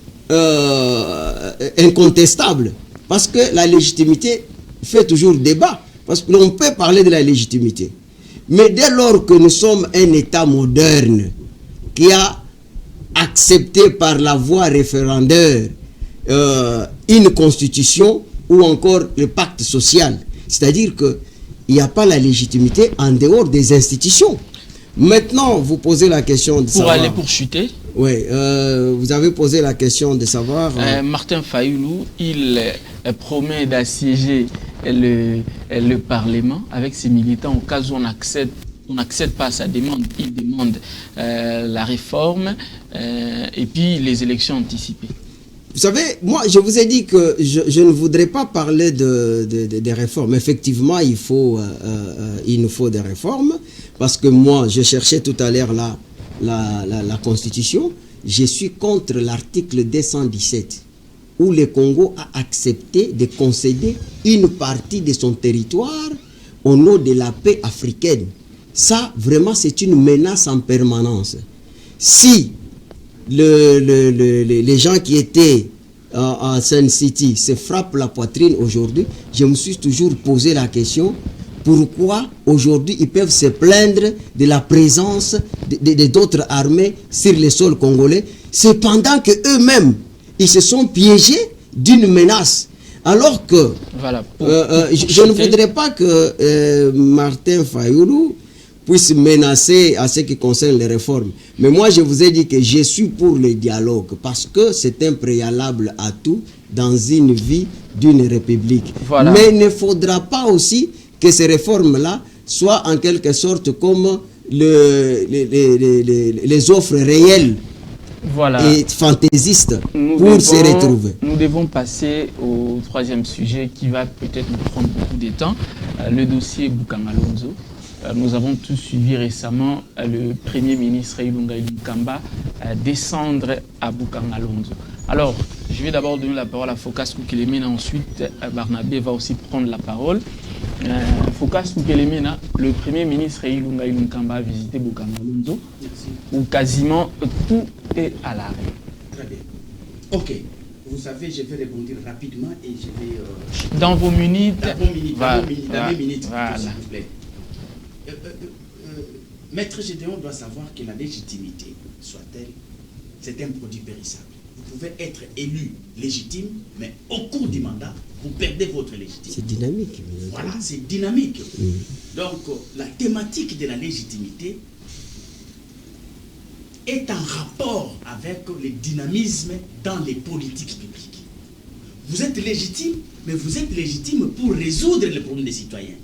incontestable. Parce que la légitimité fait toujours débat. Parce que l'on peut parler de la légitimité. Mais dès lors que nous sommes un État moderne qui a accepté par la voie référendaire une constitution ou encore le pacte social, c'est-à-dire qu'il n'y a pas la légitimité en dehors des institutions. Maintenant, vous posez la question de savoir... Pour aller pour chuter. Oui, vous avez posé la question de savoir... Martin Fayoulou, il promet d'assiéger le Parlement avec ses militants au cas où on n'accède pas à sa demande. Il demande la réforme et puis les élections anticipées. Vous savez, moi, je vous ai dit que je ne voudrais pas parler des réformes. Effectivement, il nous faut des réformes. Parce que moi, je cherchais tout à l'heure la Constitution. Je suis contre l'article 217, où le Congo a accepté de concéder une partie de son territoire au nom de la paix africaine. Ça, vraiment, c'est une menace en permanence. Si les gens qui étaient à Sun City se frappent la poitrine aujourd'hui, je me suis toujours posé la question, pourquoi aujourd'hui ils peuvent se plaindre de la présence d'autres armées sur le sol congolais, cependant que eux-mêmes ils se sont piégés d'une menace. Alors que voilà, je ne voudrais pas que Martin Fayoulou puisse menacer à ce qui concerne les réformes. Mais moi, je vous ai dit que je suis pour le dialogue parce que c'est un préalable à tout dans une vie d'une république. Voilà. Mais il ne faudra pas aussi que ces réformes-là soient en quelque sorte comme les offres réelles et fantaisistes se retrouver. Nous devons passer au troisième sujet qui va peut-être nous prendre beaucoup de temps, le dossier Boukangalonzo. Nous avons tous suivi récemment le Premier ministre Ilunga Ilunkamba descendre à Boukangalonzo. Alors, je vais d'abord donner la parole à Phocas Kukelemena, ensuite Barnabé va aussi prendre la parole. Phocas Kukelemena, le Premier ministre Ilunga Ilunkamba a visité Boukangalonzo, où quasiment tout est à l'arrêt. Très bien. Ok. Vous savez, je vais répondre rapidement et je vais... dans vos minutes... Dans mes minutes, voilà. s'il vous plaît. Maître Gédéon doit savoir que la légitimité, soit-elle, c'est un produit périssable. Vous pouvez être élu légitime, mais au cours du mandat, vous perdez votre légitimité. C'est dynamique. Voilà, c'est dynamique. Oui. Donc, la thématique de la légitimité est en rapport avec le dynamisme dans les politiques publiques. Vous êtes légitime, mais vous êtes légitime pour résoudre les problèmes des citoyens.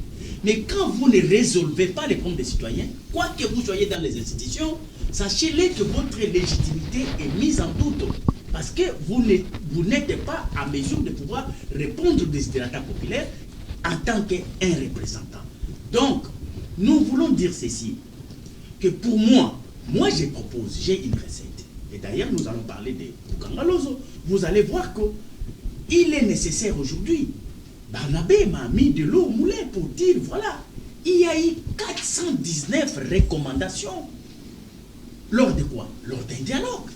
Mais quand vous ne résolvez pas les problèmes des citoyens, quoi que vous soyez dans les institutions, sachez-les que votre légitimité est mise en doute. Parce que vous n'êtes pas à mesure de pouvoir répondre aux desiderata populaires en tant qu'un représentant. Donc, nous voulons dire ceci, que pour moi je propose, j'ai une recette. Et d'ailleurs, nous allons parler de Bukangalozo. Vous allez voir qu'il est nécessaire aujourd'hui. Barnabé m'a mis de l'eau au moulin pour dire, voilà, il y a eu 419 recommandations. Lors de quoi? Lors d'un dialogue.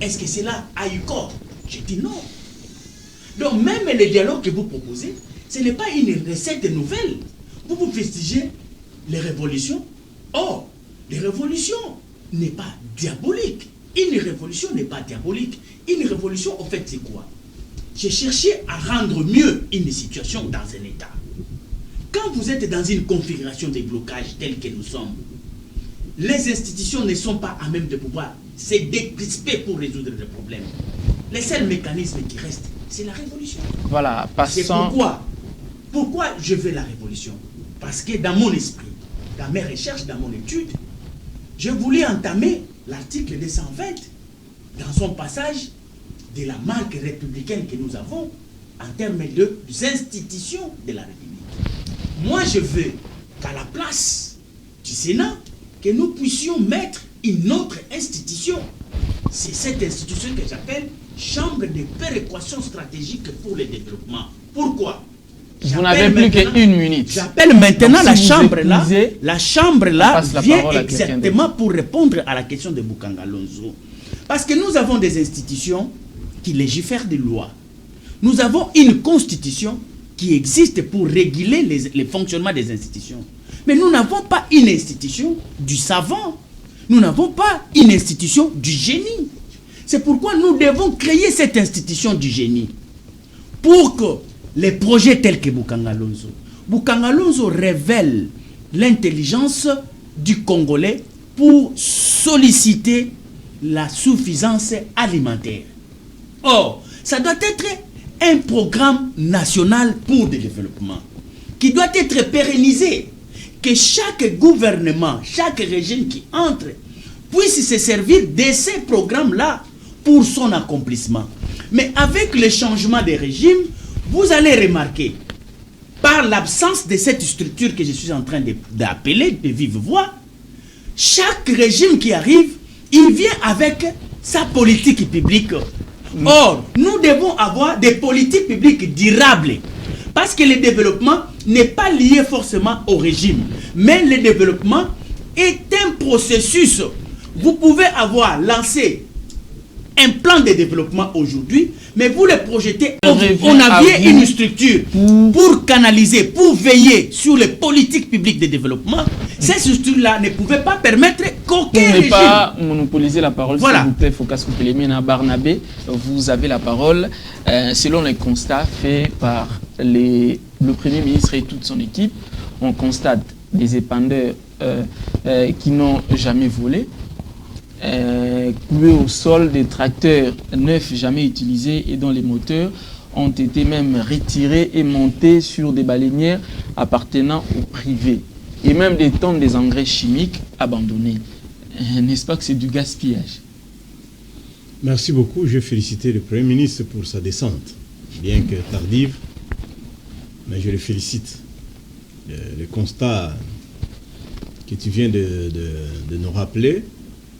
Est-ce que cela a eu corps? Je dis non. Donc même le dialogue que vous proposez, ce n'est pas une recette nouvelle. Vous festigez les révolutions. Or, les révolutions n'est pas diabolique. Une révolution n'est pas diabolique. Une révolution, en fait, c'est quoi? J'ai cherché à rendre mieux une situation dans un État. Quand vous êtes dans une configuration de blocage telle que nous sommes, les institutions ne sont pas à même de pouvoir se décrisper pour résoudre les problèmes. Les seuls mécanismes qui restent, c'est la révolution. Voilà, passons. C'est pourquoi je veux la révolution? Parce que dans mon esprit, dans mes recherches, dans mon étude, je voulais entamer l'article 220 dans son passage de la marque républicaine que nous avons en termes des institutions de la République. Moi, je veux qu'à la place du Sénat, que nous puissions mettre une autre institution. C'est cette institution que j'appelle Chambre de péréquation stratégique pour le développement. Pourquoi? Vous n'avez plus qu'une minute. J'appelle maintenant donc, la si chambre là. épuisez, La chambre là vient à exactement pour répondre à la question de Bukangalozo. Parce que nous avons des institutions qui légifèrent des lois. Nous avons une constitution qui existe pour réguler les fonctionnements des institutions. Mais nous n'avons pas une institution du savant. Nous n'avons pas une institution du génie. C'est pourquoi nous devons créer cette institution du génie. Pour que les projets tels que Bukangalozo révèle l'intelligence du Congolais pour solliciter la suffisance alimentaire. Or, ça doit être un programme national pour le développement qui doit être pérennisé. Que chaque gouvernement, chaque régime qui entre puisse se servir de ces programmes-là pour son accomplissement. Mais avec le changement des régimes, vous allez remarquer, par l'absence de cette structure que je suis en train d'appeler de vive voix, chaque régime qui arrive, il vient avec sa politique publique. Or, nous devons avoir des politiques publiques durables. Parce que le développement n'est pas lié forcément au régime. Mais le développement est un processus. Vous pouvez avoir lancé un plan de développement aujourd'hui, mais vous le projetez, on avait une structure pour canaliser, pour veiller sur les politiques publiques de développement. Ces structures-là ne pouvaient pas permettre qu'aucun régime... Ne pas monopoliser la parole, voilà. S'il vous plaît, Focas Kupelemena. Barnabé, vous avez la parole. Selon les constats faits par le Premier ministre et toute son équipe, on constate des épandeurs qui n'ont jamais volé, cloués au sol, des tracteurs neufs jamais utilisés et dont les moteurs ont été même retirés et montés sur des baleinières appartenant au privé. Et même des tonnes des engrais chimiques abandonnés. N'est-ce pas que c'est du gaspillage? Merci beaucoup. Je félicite le Premier ministre pour sa descente, bien que tardive, mais je le félicite. Le constat que tu viens de nous rappeler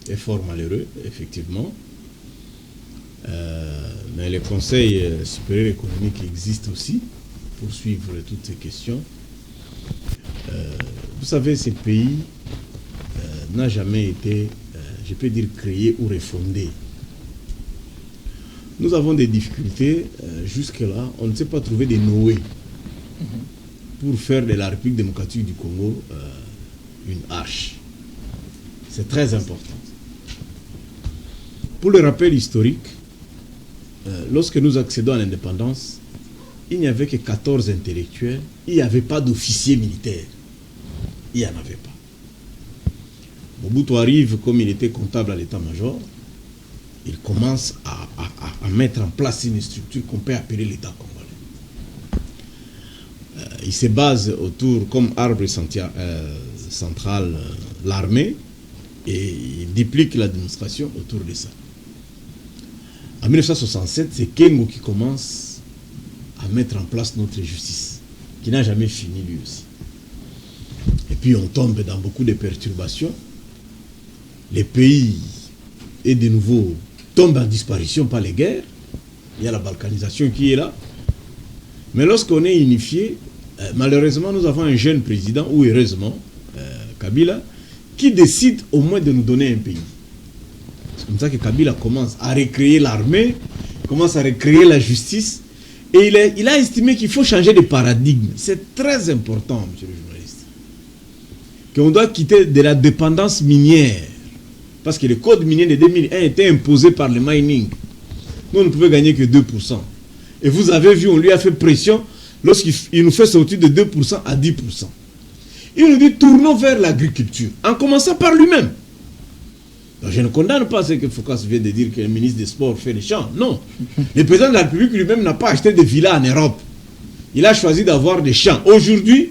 est fort malheureux, effectivement. Mais le Conseil supérieur économique existe aussi pour suivre toutes ces questions. Vous savez, ce pays n'a jamais été, je peux dire, créé ou refondé. Nous avons des difficultés. Jusque-là, on ne sait pas trouver des Noé pour faire de la République démocratique du Congo une arche. C'est très important. Pour le rappel historique, lorsque nous accédons à l'indépendance, il n'y avait que 14 intellectuels, il n'y avait pas d'officiers militaires. Il n'y en avait pas. Mobutu arrive, comme il était comptable à l'état-major, il commence à mettre en place une structure qu'on peut appeler l'État congolais. Il se base autour, comme arbre central, l'armée, et il duplique l'administration autour de ça. En 1967, c'est Kengo qui commence à mettre en place notre justice. qui n'a jamais fini lui aussi. Et puis on tombe dans beaucoup de perturbations. Les pays, et de nouveau, tombent en disparition par les guerres. Il y a la balkanisation qui est là. Mais lorsqu'on est unifié, malheureusement, nous avons un jeune président, ou heureusement, Kabila, qui décide au moins de nous donner un pays. C'est comme ça que Kabila commence à recréer l'armée, commence à recréer la justice, et il a estimé qu'il faut changer de paradigme. C'est très important, monsieur le journaliste, qu'on doit quitter de la dépendance minière, parce que le code minier de 2001 était imposé par le mining. Nous, on ne pouvait gagner que 2%. Et vous avez vu, on lui a fait pression lorsqu'il nous fait sortir de 2% à 10%. Il nous dit, tournons vers l'agriculture, en commençant par lui-même. Donc, je ne condamne pas ce que Foucault vient de dire que le ministre des Sports fait les champs. Non. Le président de la République lui-même n'a pas acheté de villas en Europe. Il a choisi d'avoir des champs. Aujourd'hui,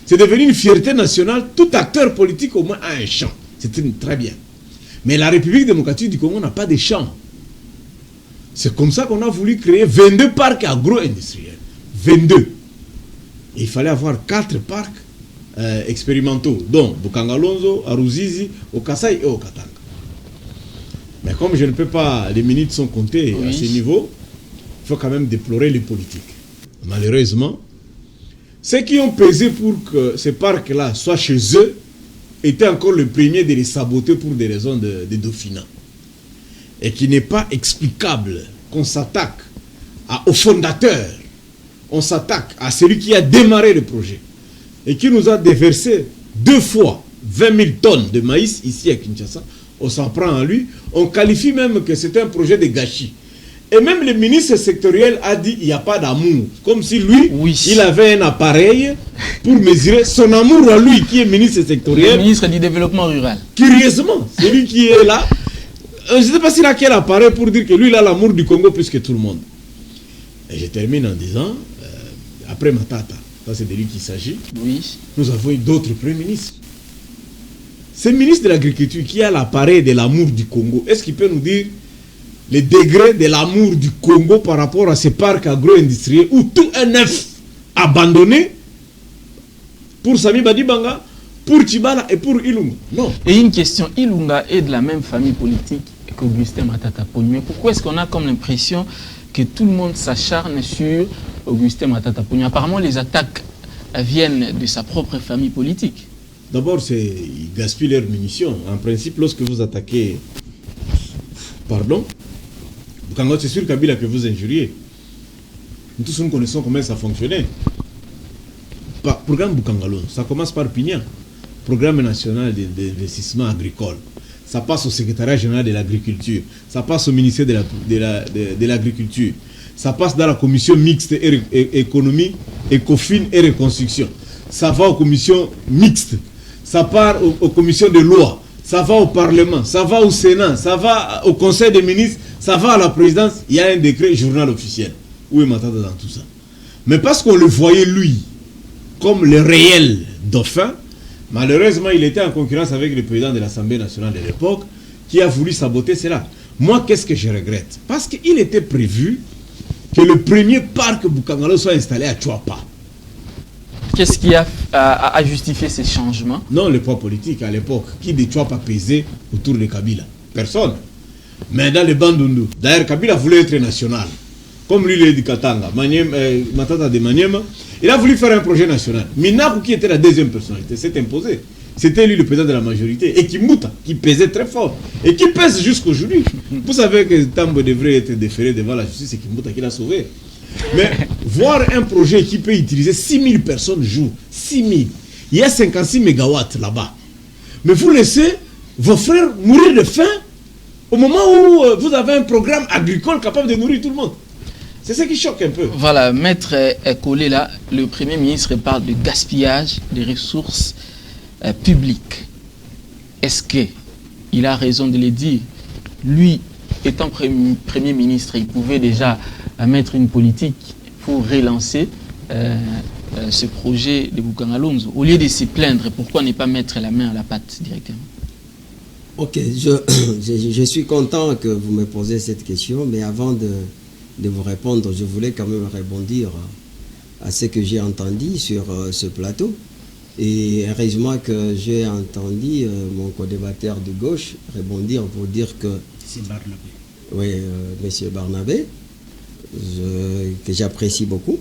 c'est devenu une fierté nationale. Tout acteur politique au moins a un champ. C'est très bien. Mais la République démocratique du Congo n'a pas de champs. C'est comme ça qu'on a voulu créer 22 parcs agro-industriels. 22. Et il fallait avoir 4 parcs expérimentaux, dont Bukangalonzo, à Ruzizi, au Kasaï et au Katanga. Mais comme je ne peux pas, les minutes sont comptées à ce niveau, il faut quand même déplorer les politiques. Malheureusement, ceux qui ont pesé pour que ces parcs-là soient chez eux étaient encore les premiers de les saboter pour des raisons de dauphinat. Et qui n'est pas explicable qu'on s'attaque au fondateur, on s'attaque à celui qui a démarré le projet et qui nous a déversé 2 fois 20 000 tonnes de maïs ici à Kinshasa. On s'en prend à lui, on qualifie même que c'est un projet de gâchis. Et même le ministre sectoriel a dit il n'y a pas d'amour. Comme si lui, il avait un appareil pour mesurer son amour à lui, qui est ministre sectoriel. Le ministre du Développement Rural. Curieusement, celui qui est là, je ne sais pas s'il a quel appareil pour dire que lui, il a l'amour du Congo plus que tout le monde. Et je termine en disant, après Matata, ça c'est de lui qu'il s'agit, nous avons eu d'autres premiers ministres. Ce ministre de l'Agriculture qui a l'appareil de l'amour du Congo, est-ce qu'il peut nous dire les degrés de l'amour du Congo par rapport à ces parcs agro-industriels où tout est neuf, abandonné pour Sami Badibanga, pour Tchibala et pour Ilunga? Non. Et une question, Ilunga est de la même famille politique qu'Augustin Matata Ponyo. Mais pourquoi est-ce qu'on a comme l'impression que tout le monde s'acharne sur Augustin Matata Ponyo? Apparemment, les attaques viennent de sa propre famille politique. D'abord, ils gaspillent leurs munitions. En principe, lorsque vous attaquez... Pardon, c'est sur Kabila que vous injuriez. Nous tous nous connaissons comment ça fonctionnait. Programme Bukangalon, ça commence par Pignan. Programme national d'investissement agricole. Ça passe au secrétariat général de l'agriculture. Ça passe au ministère de l'agriculture. Ça passe dans la commission mixte économie, écofin et reconstruction. Ça va aux commissions mixtes. Ça part aux commissions de loi. Ça va au Parlement, ça va au Sénat, ça va au Conseil des ministres, ça va à la présidence. Il y a un décret journal officiel. Où est Matata dans tout ça? Mais parce qu'on le voyait lui comme le réel dauphin, malheureusement il était en concurrence avec le président de l'Assemblée nationale de l'époque qui a voulu saboter cela. Moi, qu'est-ce que je regrette? Parce qu'il était prévu que le premier parc Bukangalo soit installé à Chouapa. Qu'est-ce qui a justifié ces changements? Non, le poids politique à l'époque. Qui de Chouapa pesait autour de Kabila? Personne. Mais dans les Bandundu, d'ailleurs Kabila voulait être national. Comme lui, il est du Katanga, Matata de Maniema, il a voulu faire un projet national. Minaku, qui était la deuxième personnalité, s'est imposé. C'était lui le président de la majorité. Et Kimbuta, qui pesait très fort. Et qui pèse jusqu'aujourd'hui. Vous savez que Tambo devrait être déféré devant la justice, c'est Kimbuta qui l'a sauvé. Mais voir un projet qui peut utiliser 6000 personnes jour, 6000, il y a 56 mégawatts là-bas. Mais vous laissez vos frères mourir de faim au moment où vous avez un programme agricole capable de nourrir tout le monde. C'est ce qui choque un peu. Voilà, Maître Collé là, le Premier ministre parle de gaspillage des ressources publiques. Est-ce qu'il a raison de le dire? Lui, étant Premier ministre, il pouvait déjà mettre une politique pour relancer ce projet de Bukangalonzo. Au lieu de se plaindre, pourquoi ne pas mettre la main à la pâte directement? Ok, je suis content que vous me posez cette question, mais avant de vous répondre, je voulais quand même rebondir à ce que j'ai entendu sur ce plateau. Et heureusement que j'ai entendu mon co-débatteur de gauche rebondir pour dire que... C'est Barnabé. Oui, monsieur Barnabé, que j'apprécie beaucoup.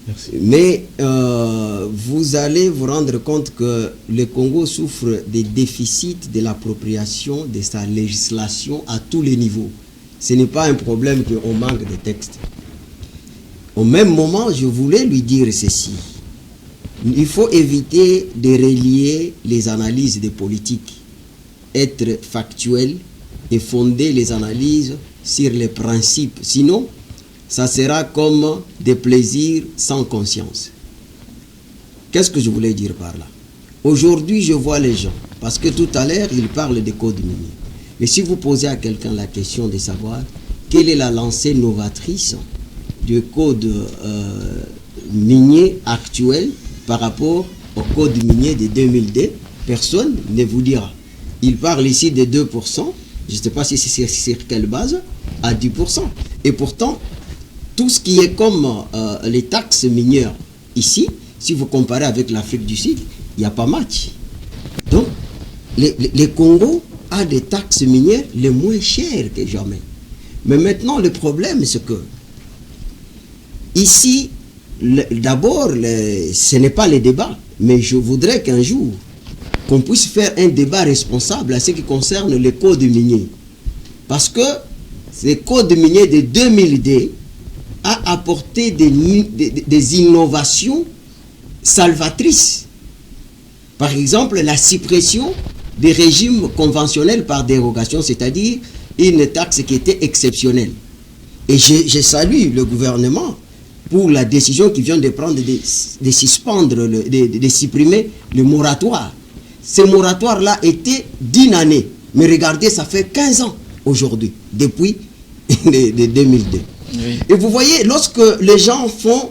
Merci. Mais vous allez vous rendre compte que le Congo souffre des déficits de l'appropriation de sa législation à tous les niveaux. Ce n'est pas un problème qu'on manque de textes. Au même moment, je voulais lui dire ceci. Il faut éviter de relier les analyses des politiques, être factuel et fonder les analyses sur les principes. Sinon, ça sera comme des plaisirs sans conscience. Qu'est-ce que je voulais dire par là? Aujourd'hui, je vois les gens, parce que tout à l'heure, ils parlent des codes miniers. Mais si vous posez à quelqu'un la question de savoir quelle est la lancée novatrice du code minier actuel par rapport au code minier de 2002, personne ne vous dira. Il parle ici de 2%, je ne sais pas si c'est sur quelle base, à 10%. Et pourtant, tout ce qui est comme les taxes minières ici, si vous comparez avec l'Afrique du Sud, il n'y a pas match. Donc, le Congo a des taxes minières les moins chères que jamais. Mais maintenant, le problème, c'est que ici, d'abord, ce n'est pas les débats, mais je voudrais qu'un jour, qu'on puisse faire un débat responsable à ce qui concerne les codes miniers. Parce que ces codes miniers de 2002 a apporté des innovations salvatrices. Par exemple, la suppression des régimes conventionnels par dérogation, c'est-à-dire une taxe qui était exceptionnelle. Et je salue le gouvernement pour la décision qu'ils viennent de prendre de suspendre, de supprimer le moratoire. Ce moratoire-là était d'1 année. Mais regardez, ça fait 15 ans aujourd'hui, depuis 2002. Oui. Et vous voyez, lorsque les gens font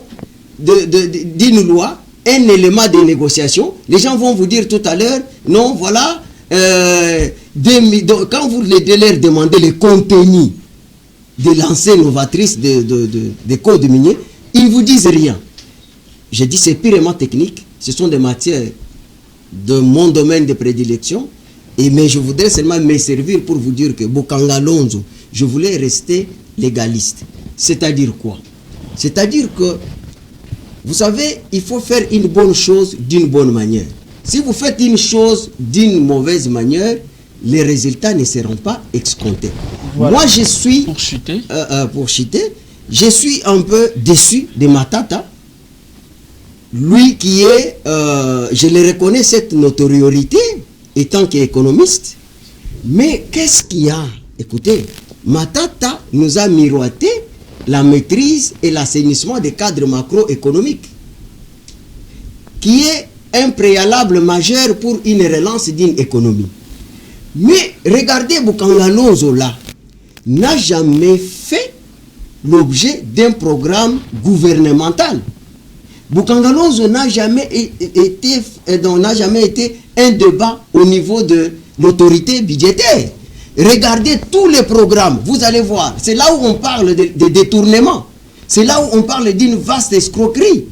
d'une loi un élément de négociation, les gens vont vous dire tout à l'heure, non, voilà, quand vous leur demandez le contenu de lancée novatrice des codes miniers, ils ne vous disent rien. Je dis c'est purement technique, ce sont des matières de mon domaine de prédilection, mais je voudrais seulement me servir pour vous dire que Bokanga Lonzo, je voulais rester légaliste. C'est-à-dire quoi? C'est-à-dire que, vous savez, il faut faire une bonne chose d'une bonne manière. Si vous faites une chose d'une mauvaise manière, les résultats ne seront pas escomptés. Voilà. Moi, je suis... Pour chuter. Je suis un peu déçu de Matata. Lui qui est... je le reconnais cette notoriété, étant qu'économiste. Mais qu'est-ce qu'il y a? Écoutez, Matata nous a miroité la maîtrise et l'assainissement des cadres macroéconomiques, qui est un préalable majeur pour une relance d'une économie. Mais regardez, Bokanga Lonzo là n'a jamais fait l'objet d'un programme gouvernemental. Bokanga Lonzo n'a jamais été un débat au niveau de l'autorité budgétaire. Regardez tous les programmes, vous allez voir, c'est là où on parle de détournement, c'est là où on parle d'une vaste escroquerie.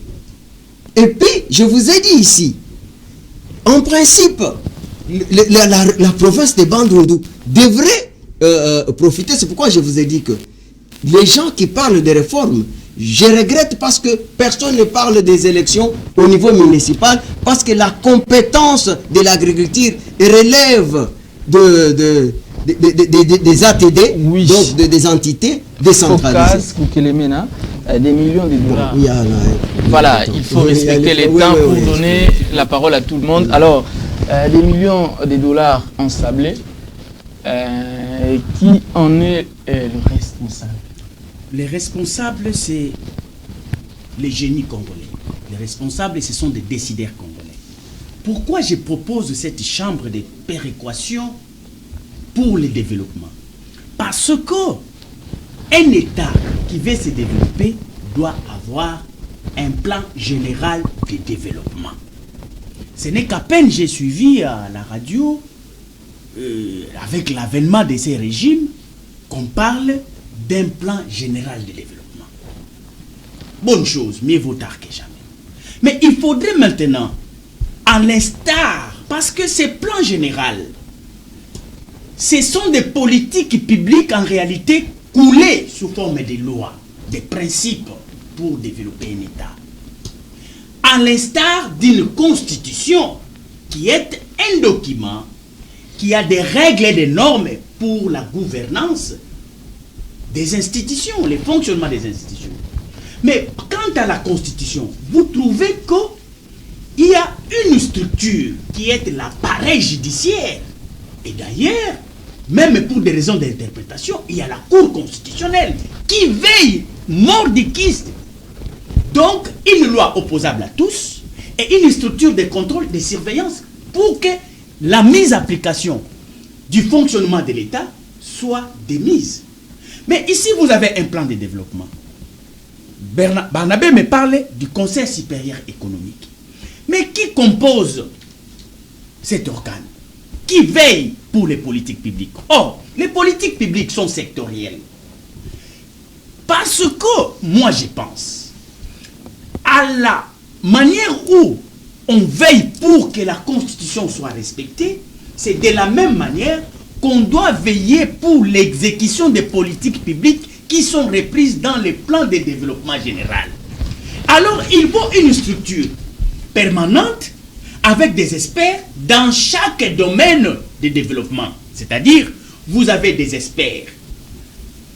Et puis, je vous ai dit ici, en principe, la province de Bandundu devrait profiter, c'est pourquoi je vous ai dit que les gens qui parlent de réformes, je regrette parce que personne ne parle des élections au niveau municipal, parce que la compétence de l'agriculture relève des ATD, oui. Donc des entités décentralisées. Des millions de dollars. Voilà, il faut respecter les temps pour donner la parole à tout le monde. Alors, des millions de dollars ensablés, qui en est le responsable? Les responsables, c'est les génies congolais. Les responsables, ce sont des décideurs congolais. Pourquoi je propose cette chambre de péréquation pour le développement? Parce que un État qui veut se développer doit avoir un plan général de développement. Ce n'est qu'à peine j'ai suivi à la radio, avec l'avènement de ces régimes, qu'on parle d'un plan général de développement. bonne chose, mieux vaut tard que jamais. Mais il faudrait maintenant, à l'instar, parce que ces plans généraux, ce sont des politiques publiques en réalité coulées sous forme de lois, des principes pour développer un État. À l'instar d'une constitution qui est un document qui a des règles et des normes pour la gouvernance des institutions, le fonctionnement des institutions. Mais quant à la constitution, vous trouvez qu'il y a une structure qui est l'appareil judiciaire. Et d'ailleurs, même pour des raisons d'interprétation, il y a la Cour constitutionnelle qui veille mordiciste. Donc, une loi opposable à tous et une structure de contrôle, de surveillance pour que la mise en application du fonctionnement de l'État soit démise. Mais ici, vous avez un plan de développement. Barnabé me parlait du Conseil supérieur économique. Mais qui compose cet organe? Qui veille pour les politiques publiques? Or, les politiques publiques sont sectorielles. Parce que, moi je pense, à la manière où on veille pour que la Constitution soit respectée, c'est de la même manière qu'on doit veiller pour l'exécution des politiques publiques qui sont reprises dans les plans de développement général. Alors, il faut une structure permanente avec des experts dans chaque domaine de développement. C'est-à-dire, vous avez des experts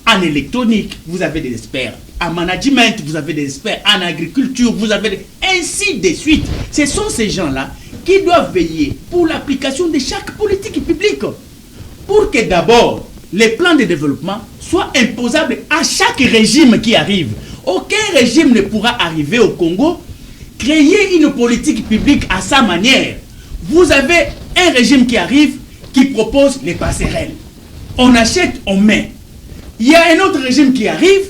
en électronique, vous avez des experts en management, vous avez des experts en agriculture, vous avez ainsi de suite. Ce sont ces gens-là qui doivent veiller pour l'application de chaque politique publique. Pour que d'abord, les plans de développement soient imposables à chaque régime qui arrive. Aucun régime ne pourra arriver au Congo, créer une politique publique à sa manière. Vous avez un régime qui arrive, qui propose les passerelles. On achète, on met. Il y a un autre régime qui arrive,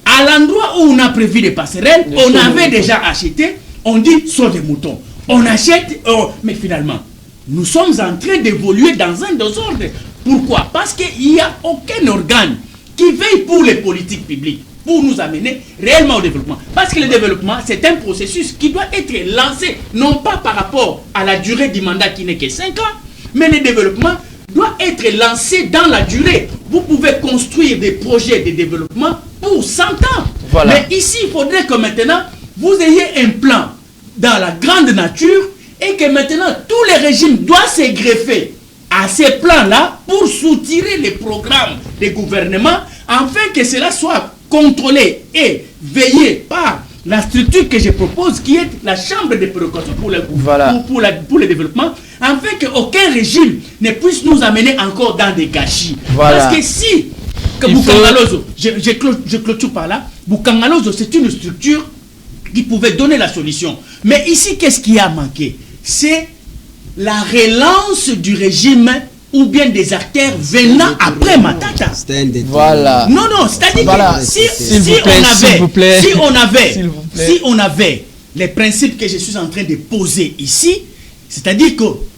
à l'endroit où on a prévu les passerelles, on avait déjà acheté, on dit, sont des moutons. On achète, mais finalement, nous sommes en train d'évoluer dans un désordre. Pourquoi? Parce qu'il n'y a aucun organe qui veille pour les politiques publiques, pour nous amener réellement au développement. Parce que le développement, c'est un processus qui doit être lancé, non pas par rapport à la durée du mandat qui n'est que 5 ans, mais le développement doit être lancé dans la durée. Vous pouvez construire des projets de développement pour 100 ans. Voilà. Mais ici, il faudrait que maintenant, vous ayez un plan dans la grande nature et que maintenant, tous les régimes doivent se greffer à ces plans-là pour soutirer les programmes des gouvernements afin que cela soit contrôlé et veillé par la structure que je propose qui est la chambre de précaution pour le développement, afin qu'aucun régime ne puisse nous amener encore dans des gâchis. Voilà. Parce que si Bukangalozo, je clôture par là, Bukangalozo c'est une structure qui pouvait donner la solution. Mais ici, qu'est-ce qui a manqué? C'est la relance du régime ou bien des acteurs venant après Matata. Voilà. Non, c'est-à-dire que si on avait les principes que je suis en train de poser ici, c'est-à-dire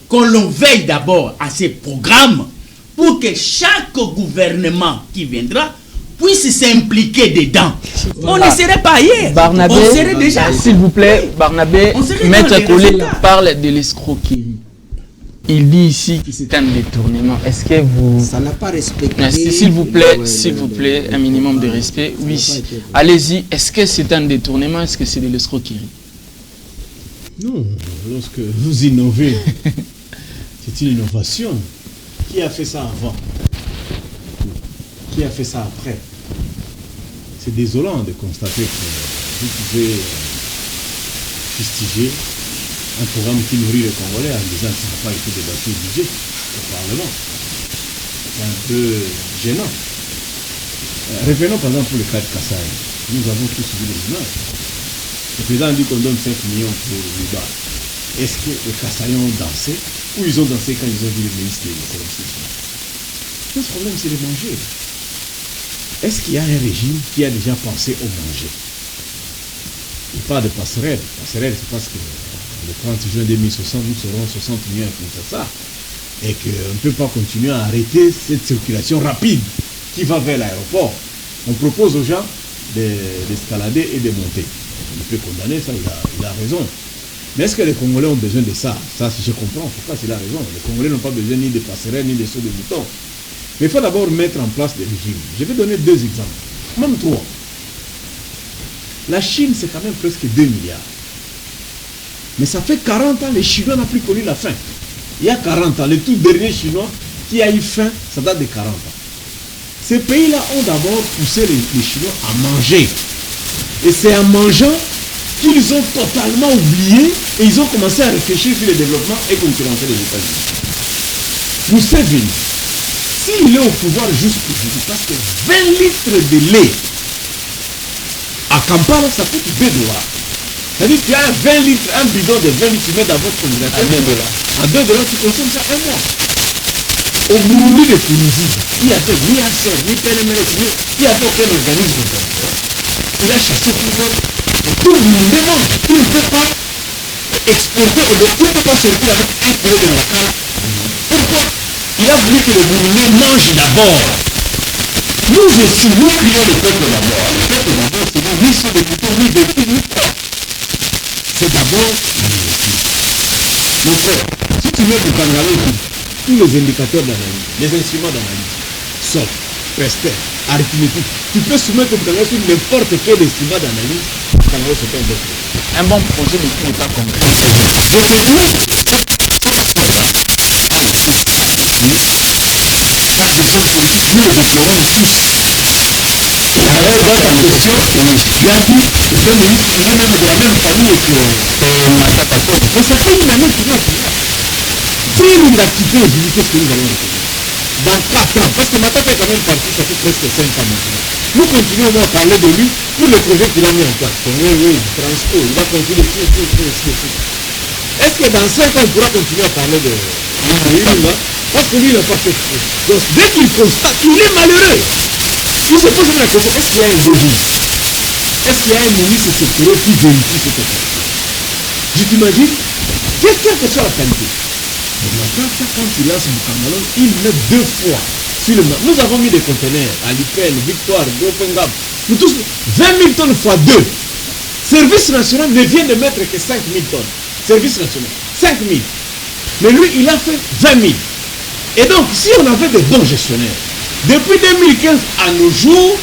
qu'on l'on veille d'abord à ces programmes pour que chaque gouvernement qui viendra puisse s'impliquer dedans. Voilà. On ne serait pas hier. Barnabé, on serait déjà. S'il vous plaît, Barnabé, Maître Collé parle de l'escroquerie. Il dit ici que c'est un détournement. Est-ce que vous... Ça n'a pas respecté... S'il vous plaît, un minimum de respect. Oui, allez-y. Est-ce que c'est un détournement? Est-ce que c'est de l'escroquerie? Non, lorsque vous innovez, c'est une innovation. Qui a fait ça avant? Qui a fait ça après? C'est désolant de constater que vous pouvez fustiger un programme qui nourrit les Congolais en disant que ça n'a pas été débattu au budget au Parlement. C'est un peu gênant. Revenons par exemple pour le cas de Kassai. Nous avons tous vu les images. Le président dit qu'on donne 5 millions pour l'Uba. Est-ce que les Kassais ont dansé ou ils ont dansé quand ils ont vu le ministre de l'Administration? Le problème, c'est de manger. Est-ce qu'il y a un régime qui a déjà pensé au manger? Il parle de passerelle. Passerelle, c'est parce que le 30 juin 2060, nous serons 60 millions à Kinshasa. Et qu'on ne peut pas continuer à arrêter cette circulation rapide qui va vers l'aéroport. On propose aux gens d'escalader et de monter. Il peut condamner ça, il a raison. Mais est-ce que les Congolais ont besoin de ça? Ça, si je comprends, pourquoi il a raison. Les Congolais n'ont pas besoin ni de passerelles, ni de sauts de boutons. Mais il faut d'abord mettre en place des régimes. Je vais donner 2 exemples, même 3. La Chine, c'est quand même presque 2 milliards. Mais ça fait 40 ans, les Chinois n'ont plus connu la faim. Il y a 40 ans, le tout dernier Chinois qui a eu faim, ça date de 40 ans. Ces pays-là ont d'abord poussé les Chinois à manger. Et c'est en mangeant qu'ils ont totalement oublié et ils ont commencé à réfléchir sur le développement et concurrencer les États-Unis. Museveni, s'il est au pouvoir jusqu'aujourd'hui, parce que 20 litres de lait à Kampala, ça coûte 2 dollars. C'est-à-dire que tu as 20 litres, un bidon de 20 litres, tu mets dans votre congélateur. À 2 dollars, tu consommes ça un mois. Au Burundi de Tunisie, il n'y avait ni ACER, ni PNMLS, il n'y avait aucun organisme. Il a chassé tout le monde. Tout le monde mange. Tu ne peux pas exporter au monde. Tu ne peux pas sortir avec un kilo de local. Pourquoi? Il a voulu que le Burundais mange d'abord. Nous aussi, nous crions le peuple d'abord. Le peuple d'abord, c'est nous, ni sur les boutons, ni de tout, ni pas. C'est d'abord nous. Mon frère, si tu mets du Bangalore, tous les indicateurs d'analyse, les instruments d'analyse, SOP, PESTEL, arithmétique, tu peux soumettre le Bangalore sur n'importe quel instrument d'analyse, Bangalore c'est un bon projet. Un bon projet, mais qui n'est pas concret. Nous le déplorons tous. D'ailleurs, dans ta question, tu as dit que le ministre, il est même de la même famille que Matata Koto. Mais ça fait une année qu'il est au pouvoir. Si nous l'activons aujourd'hui, qu'est-ce que nous allons retenir? Dans 4 ans, parce que Matata est quand même parti, ça fait presque 5 ans maintenant. Nous continuons à parler de lui pour le projet qu'il a mis en place. Oui, transport, il va continuer tout. Est-ce que dans 5 ans, on pourra continuer à parler de lui là? Parce que lui, il n'a pas fait. Donc, dès qu'il constate qu'il est malheureux, il se pose la question, est-ce qu'il y a un lobby? Est-ce qu'il y a un ministre sectoriel qui vérifie cette question? Je t'imagine, quelle que soit la qualité. Quand il lance Bukamalon, il met 2 fois sur le marché. Nous avons mis des conteneurs à l'IPN, Victoire, Gopengam. Nous tous, 20 000 tonnes fois 2. Service national ne vient de mettre que 5 000 tonnes. Service national, 5 000. Mais lui, il a fait 20 000. Et donc, si on avait des bons gestionnaires, depuis 2015 à nos jours,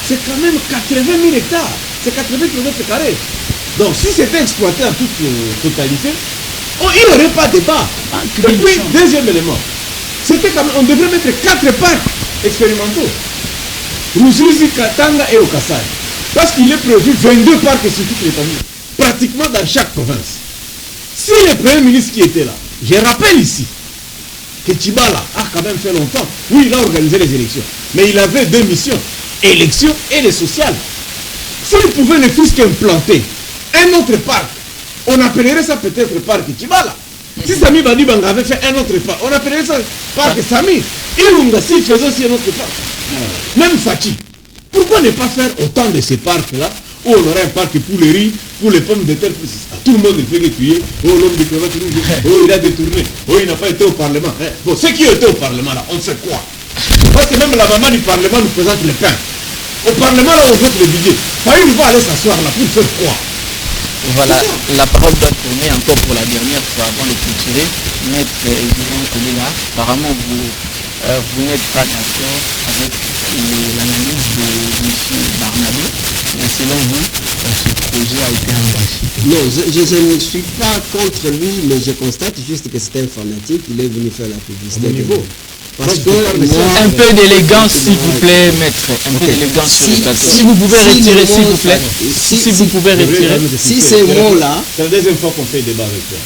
c'est quand même 80 000 hectares. C'est 80 km². Donc, si c'était exploité en toute totalité, il n'y aurait pas de débat. Et puis, deuxième élément, c'était quand même, on devrait mettre 4 parcs expérimentaux. Ruzizi, Katanga et Okasai. Parce qu'il est prévu 22 parcs sur toutes les familles. Pratiquement dans chaque province. Si le Premier ministre qui était là, je rappelle ici, que Tchibala a quand même fait longtemps. Oui, il a organisé les élections. Mais il avait 2 missions. Élections et les sociales. S'il pouvait ne fût qu'implanter un autre parc, on appellerait ça peut-être parc Tchibala. Si Sami Badibanga avait fait un autre parc, on appellerait ça parc Sami. Ilunga, s'il faisait aussi un autre parc. Même Fachi. Pourquoi ne pas faire autant de ces parcs-là où on aurait un parc pour les riz, pour les pommes de terre, tout le monde fait tuer. Oh, l'homme de crevette rouge, oh, il a détourné, oh, il n'a pas été au Parlement. Bon, ceux qui étaient au Parlement là, on sait quoi. Parce que même la maman du Parlement nous présente le pain. Au Parlement là, on vote le budget. Il va aller s'asseoir là pour faire quoi? Voilà, la parole doit tourner encore pour la dernière fois avant de clôturer. Maître Jean Kolela, apparemment vous n'êtes pas d'accord avec l'analyse de M. Barnabé. Mais selon vous, ce projet a été embâché. Non, je ne suis pas contre lui, mais je constate juste que c'est un fanatique. Il est venu faire la publicité. Parce que un peu d'élégance, s'il vous plaît, maître. Un peu d'élégance sur le plateau. Si vous pouvez retirer, s'il vous plaît. Si vous pouvez retirer. Si ces mots-là. C'est la deuxième fois qu'on fait débat avec toi.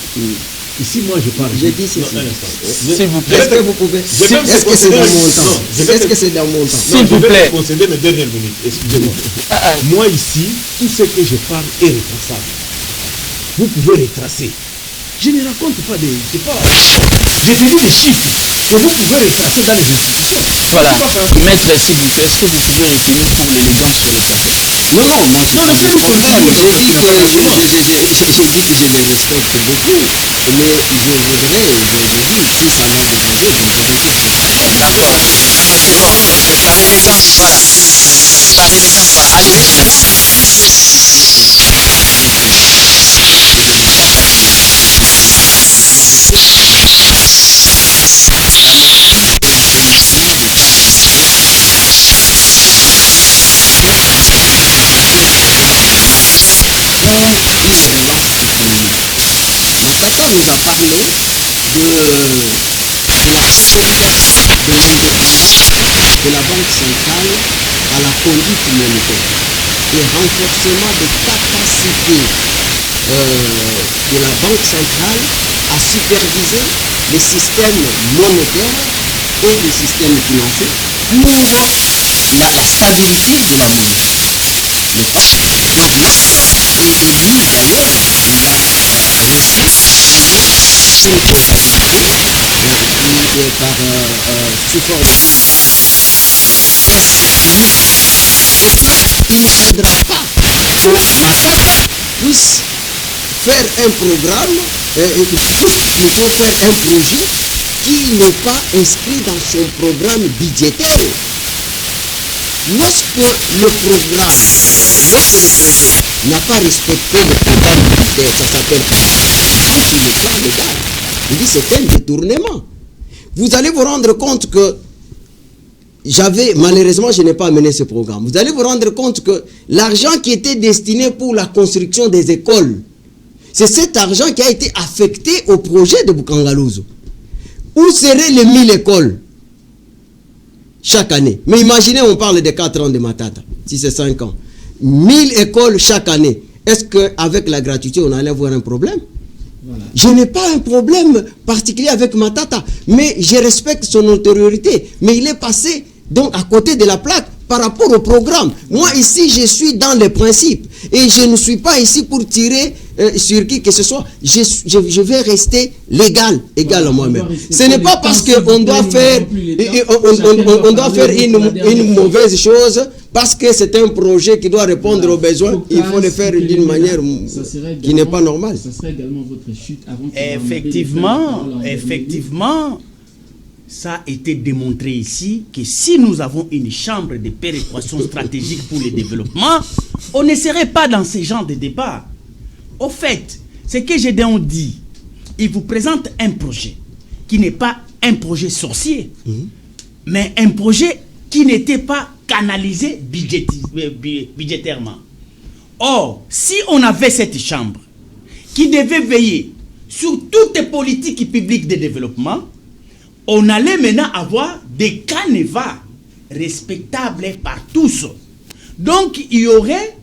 Ici, moi, je parle. J'ai dit ceci. S'il vous plaît. Est-ce que vous pouvez. Est-ce que c'est dans mon temps? Est-ce que c'est dans mon temps? S'il vous plaît. Je vais concéder mes dernières minutes. Excusez-moi. Moi, ici, tout ce que je parle est retraçable. Vous pouvez retracer. Je ne raconte pas des. C'est pas. J'ai dit des chiffres que vous pouvez retracer dans les institutions. Voilà. Maître, s'il vous plaît, est-ce que vous pouvez retenir pour l'élégance sur le plateau? Non, moi je ne suis pas d'accord. J'ai dit que je les respecte beaucoup, mais je voudrais, si ça va déranger, on va arrêter. D'accord. C'est pas l'élégance, voilà. C'est pas l'élégance. Matata nous a parlé de la converse de l'indépendance de la Banque centrale à la conduite monétaire et renforcement des capacités de la Banque centrale à superviser les systèmes monétaires et les systèmes financiers pour la stabilité de la monnaie. Et lui d'ailleurs, par sous il ne faudra pas que Matata puisse faire un programme, plutôt faire un projet qui n'est pas inscrit dans son programme budgétaire. Lorsque le programme, n'a pas respecté le programme budgétaire, ça s'appelle pas sur le plan légal. Il dit c'est un détournement. Vous allez vous rendre compte que malheureusement, je n'ai pas mené ce programme. Vous allez vous rendre compte que l'argent qui était destiné pour la construction des écoles, c'est cet argent qui a été affecté au projet de Bukangalozo. Où seraient les 1000 écoles chaque année? Mais imaginez, on parle de 4 ans de Matata, si c'est 5 ans. 1000 écoles chaque année. Est-ce qu'avec la gratuité, on allait avoir un problème? Voilà. Je n'ai pas un problème particulier avec Matata, mais je respecte son autorité. Mais il est passé donc à côté de la plaque par rapport au programme. Moi ici, je suis dans les principes et je ne suis pas ici pour tirer sur qui que ce soit. Je vais rester égal à moi-même. Ce n'est pas parce qu'on doit faire une mauvaise chose. Parce que c'est un projet qui doit répondre aux besoins, il faut le faire d'une manière qui n'est pas normale. Ça serait également votre chute avant. Effectivement, ça a été démontré ici que si nous avons une chambre de péréquation stratégique pour le développement, on ne serait pas dans ce genre de débat. Au fait, ce que j'ai donc dit, il vous présente un projet qui n'est pas un projet sorcier, mais un projet qui n'était pas canalisé budgétairement. Or, si on avait cette chambre qui devait veiller sur toutes les politiques publiques de développement, on allait maintenant avoir des canevas respectables par tous. Donc, il y aurait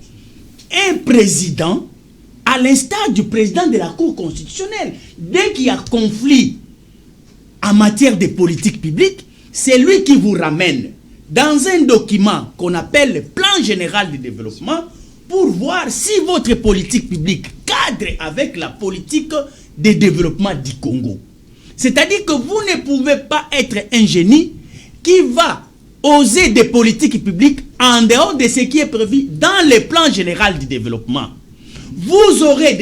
un président, à l'instar du président de la Cour constitutionnelle. Dès qu'il y a conflit en matière de politique publique, c'est lui qui vous ramène dans un document qu'on appelle le plan général de développement pour voir si votre politique publique cadre avec la politique de développement du Congo. C'est-à-dire que vous ne pouvez pas être un génie qui va oser des politiques publiques en dehors de ce qui est prévu dans le plan général du développement. Vous aurez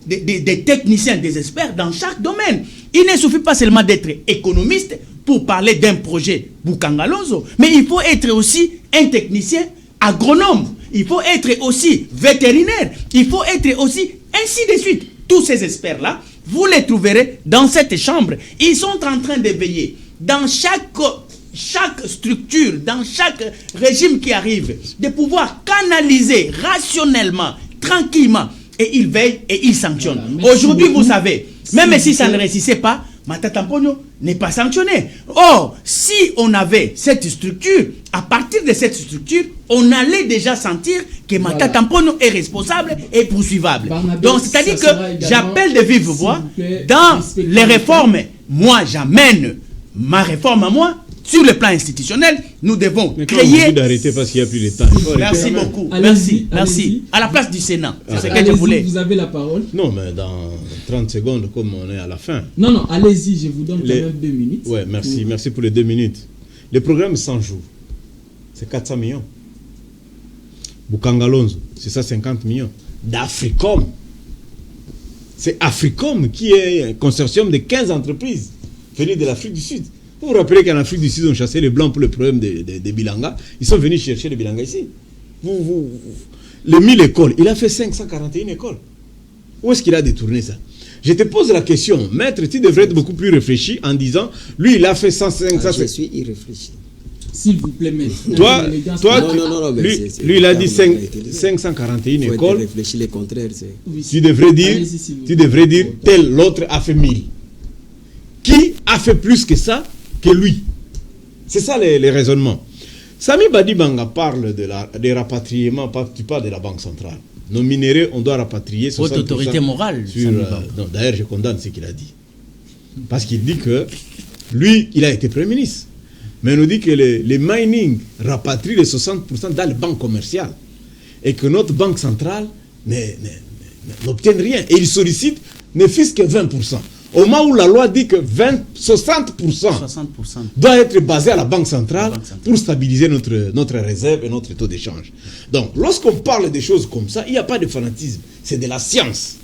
des techniciens, des experts dans chaque domaine. Il ne suffit pas seulement d'être économiste pour parler d'un projet Bukangalozo, mais il faut être aussi un technicien agronome, il faut être aussi vétérinaire, il faut être aussi ainsi de suite. Tous ces experts-là, vous les trouverez dans cette chambre. Ils sont en train de veiller dans chaque structure, dans chaque régime qui arrive, de pouvoir canaliser rationnellement, tranquillement, et ils veillent et ils sanctionnent. Voilà, aujourd'hui, vous savez, même si ça ne réussissait pas, Matata Mponyo n'est pas sanctionné. Or, si on avait cette structure, à partir de cette structure, on allait déjà sentir que Matata Mponyo est responsable et poursuivable. Donc, c'est-à-dire que j'appelle de vive voix, dans les réformes, moi j'amène ma réforme à moi. Sur le plan institutionnel, nous devons créer... d'arrêter parce qu'il n'y a plus de temps. Merci beaucoup. Merci. À la place du Sénat. C'est ce que je voulais. Vous avez la parole. Non, mais dans 30 secondes, comme on est à la fin. Non, allez-y, je vous donne quand même 2 minutes. Oui, merci. Merci pour les 2 minutes. Le programme 100 jours, c'est 400 millions. Bukangalozo, c'est ça 50 millions. D'Africom. C'est Africom qui est un consortium de 15 entreprises venues de l'Afrique du Sud. Vous vous rappelez qu'en Afrique du Sud, on chassait les Blancs pour le problème des Bilanga. Ils sont venus chercher les Bilanga ici. les 1000 écoles, il a fait 541 écoles. Où est-ce qu'il a détourné ça? Je te pose la question, maître, tu devrais être beaucoup plus réfléchi en disant, lui, il a fait 105... je suis irréfléchi. S'il vous plaît, maître. Non, lui, il a dit 541 écoles. Réfléchir le contraire, Tu devrais dire, tel, l'autre a fait 1000. Qui a fait plus que ça que lui? C'est ça les raisonnements. Sami Badibanga parle des rapatriements, tu parles de la Banque centrale. Nos minéraux, on doit rapatrier 60%. Haute autorité morale. D'ailleurs, je condamne ce qu'il a dit. Parce qu'il dit que lui, il a été Premier ministre. Mais il nous dit que les mining rapatrient les 60% dans les banques commerciales. Et que notre banque centrale n'obtient rien. Et il sollicite ne fût-ce que 20%. Au moment où la loi dit que 60% doit être basé à la Banque centrale pour stabiliser notre réserve et notre taux d'échange. Donc, lorsqu'on parle des choses comme ça, il n'y a pas de fanatisme. C'est de la science.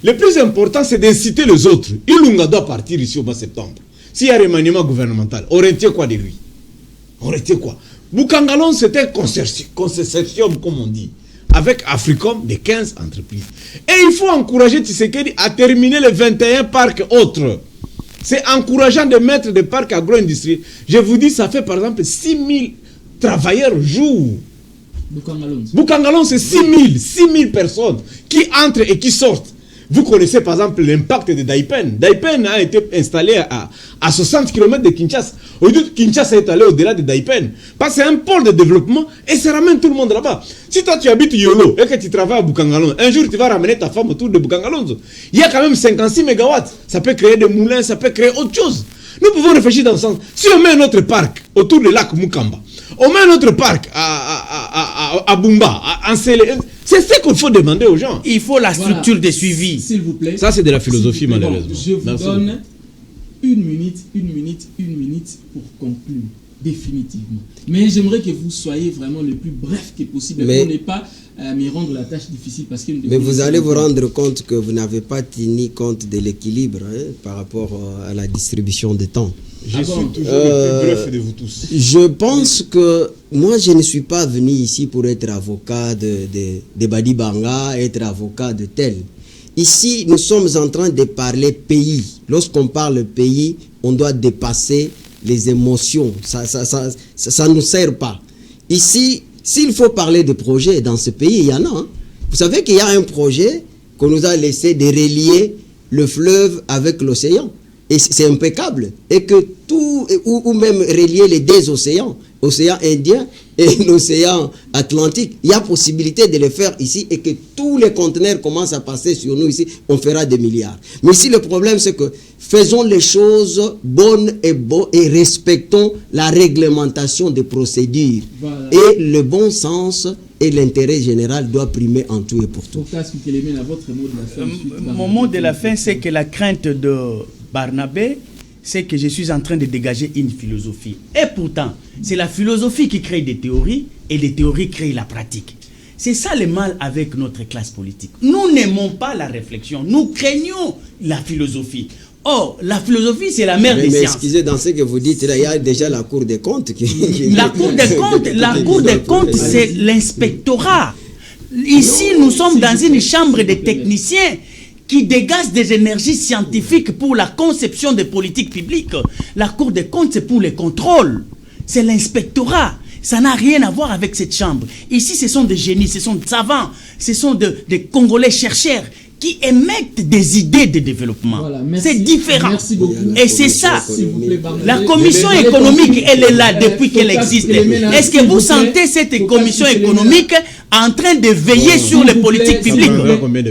Le plus important, c'est d'inciter les autres. Ilunga doit partir ici au mois de septembre. S'il y a un remaniement gouvernemental, on retient quoi de lui? On retient quoi? Bukangalon, c'était consortium, comme on dit, avec Africom de 15 entreprises. Et il faut encourager Tshisekedi à terminer les 21 parcs autres. C'est encourageant de mettre des parcs agro-industriels. Je vous dis, ça fait par exemple 6 000 travailleurs jour. Bukangalon, c'est 6 000 personnes qui entrent et qui sortent. Vous connaissez par exemple l'impact de Daipen. Daipen a été installé à 60 km de Kinshasa. Aujourd'hui, Kinshasa est allé au-delà de Daipen. Parce que c'est un pôle de développement et ça ramène tout le monde là-bas. Si toi tu habites Yolo et que tu travailles à Bukangalon, un jour tu vas ramener ta femme autour de Bukangalon. Il y a quand même 56 mégawatts. Ça peut créer des moulins, ça peut créer autre chose. Nous pouvons réfléchir dans ce sens. Si on met un autre parc autour du lac Mukamba, on met un autre parc à Bumba, à Nsele, c'est ce qu'il faut demander aux gens. Il faut la structure de suivi. S'il vous plaît. Ça, c'est de la philosophie, malheureusement. Bon, je vous donne une minute pour conclure, définitivement. Mais j'aimerais que vous soyez vraiment le plus bref que possible. Pour ne pas me rendre la tâche difficile. Mais vous allez vous rendre compte que vous n'avez pas tenu compte de l'équilibre par rapport à la distribution de temps. Je suis toujours le plus bref de vous tous. Je pense que moi, je ne suis pas venu ici pour être avocat de Badibanga, être avocat de tel. Ici, nous sommes en train de parler pays. Lorsqu'on parle pays, on doit dépasser les émotions. Ça ne nous sert pas. Ici, s'il faut parler de projets dans ce pays, il y en a. Hein. Vous savez qu'il y a un projet qu'on nous a laissé de relier le fleuve avec l'océan. Et c'est impeccable. Et que tout, ou même relier les deux océans, l'océan Indien et l'océan Atlantique, il y a possibilité de le faire ici et que tous les conteneurs commencent à passer sur nous ici, on fera des milliards. Mais ici, le problème, c'est que faisons les choses bonnes et respectons la réglementation des procédures. Voilà. Et le bon sens et l'intérêt général doit primer en tout et pour tout. Mon mot de la fin, c'est que la crainte de Barnabé, c'est que je suis en train de dégager une philosophie. Et pourtant, c'est la philosophie qui crée des théories et les théories créent la pratique. C'est ça le mal avec notre classe politique. Nous n'aimons pas la réflexion, nous craignons la philosophie. Or, la philosophie, c'est la mère des sciences. Mais excusez, dans ce que vous dites, là, il y a déjà la Cour des comptes. La Cour des comptes, c'est l'inspectorat. Ici, nous sommes dans une chambre de techniciens qui dégage des énergies scientifiques pour la conception des politiques publiques. La Cour des comptes, c'est pour les contrôles. C'est l'inspectorat. Ça n'a rien à voir avec cette chambre. Ici, ce sont des génies, ce sont des savants, ce sont des Congolais chercheurs qui émettent des idées de développement. Voilà, c'est différent. Merci beaucoup. Et c'est ça. La commission économique, elle est là depuis qu'elle existe. Est-ce que vous sentez cette commission économique en train de veiller sur les politiques publiques?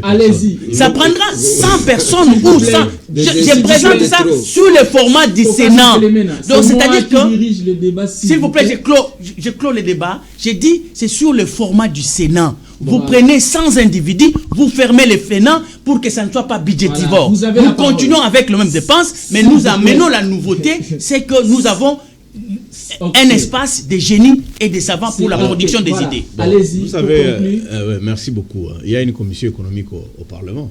Allez-y. Ça prendra 100 personnes ou 100. Je présente ça sur le format du Sénat. Donc, c'est-à-dire que, s'il vous plaît, je clôt le débat. J'ai dit, c'est sur le format du Sénat. Vous prenez 100 individus, vous fermez les FENA pour que ça ne soit pas budgétivore. Voilà, nous continuons avec le même dépense, mais nous amenons la nouveauté, c'est que nous avons un espace de génie et de savants pour la production des idées. Bon, allez-y. Vous savez, merci beaucoup. Il y a une commission économique au Parlement.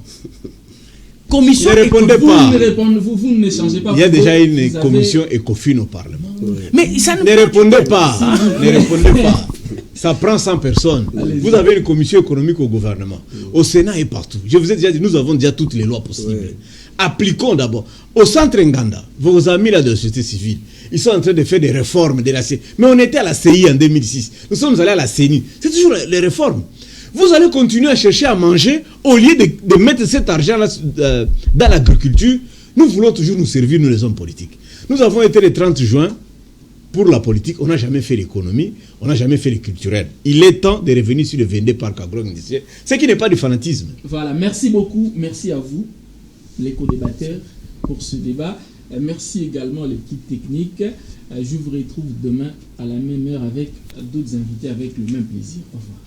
Commission ne répondez pas. Vous ne changez pas. Il y a déjà une commission ECOFIN au Parlement. Mais ça ne répondez pas. Ne répondez pas. Ça prend 100 personnes. Allez-y. Vous avez une commission économique au gouvernement. Au Sénat et partout. Je vous ai déjà dit, nous avons déjà toutes les lois possibles. Oui. Appliquons d'abord. Au centre Nganda, vos amis là de la société civile, ils sont en train de faire des réformes de la CENI. Mais on était à la CI en 2006. Nous sommes allés à la CENI. C'est toujours les réformes. Vous allez continuer à chercher à manger au lieu de mettre cet argent-là dans l'agriculture. Nous voulons toujours nous servir, nous les hommes politiques. Nous avons été le 30 juin pour la politique. On n'a jamais fait l'économie, on n'a jamais fait le culturel. Il est temps de revenir sur le 22 parc agro-industriel, ce qui n'est pas du fanatisme. Voilà, merci beaucoup. Merci à vous, les co-débatteurs, pour ce débat. Merci également à l'équipe technique. Je vous retrouve demain à la même heure avec d'autres invités avec le même plaisir. Au revoir.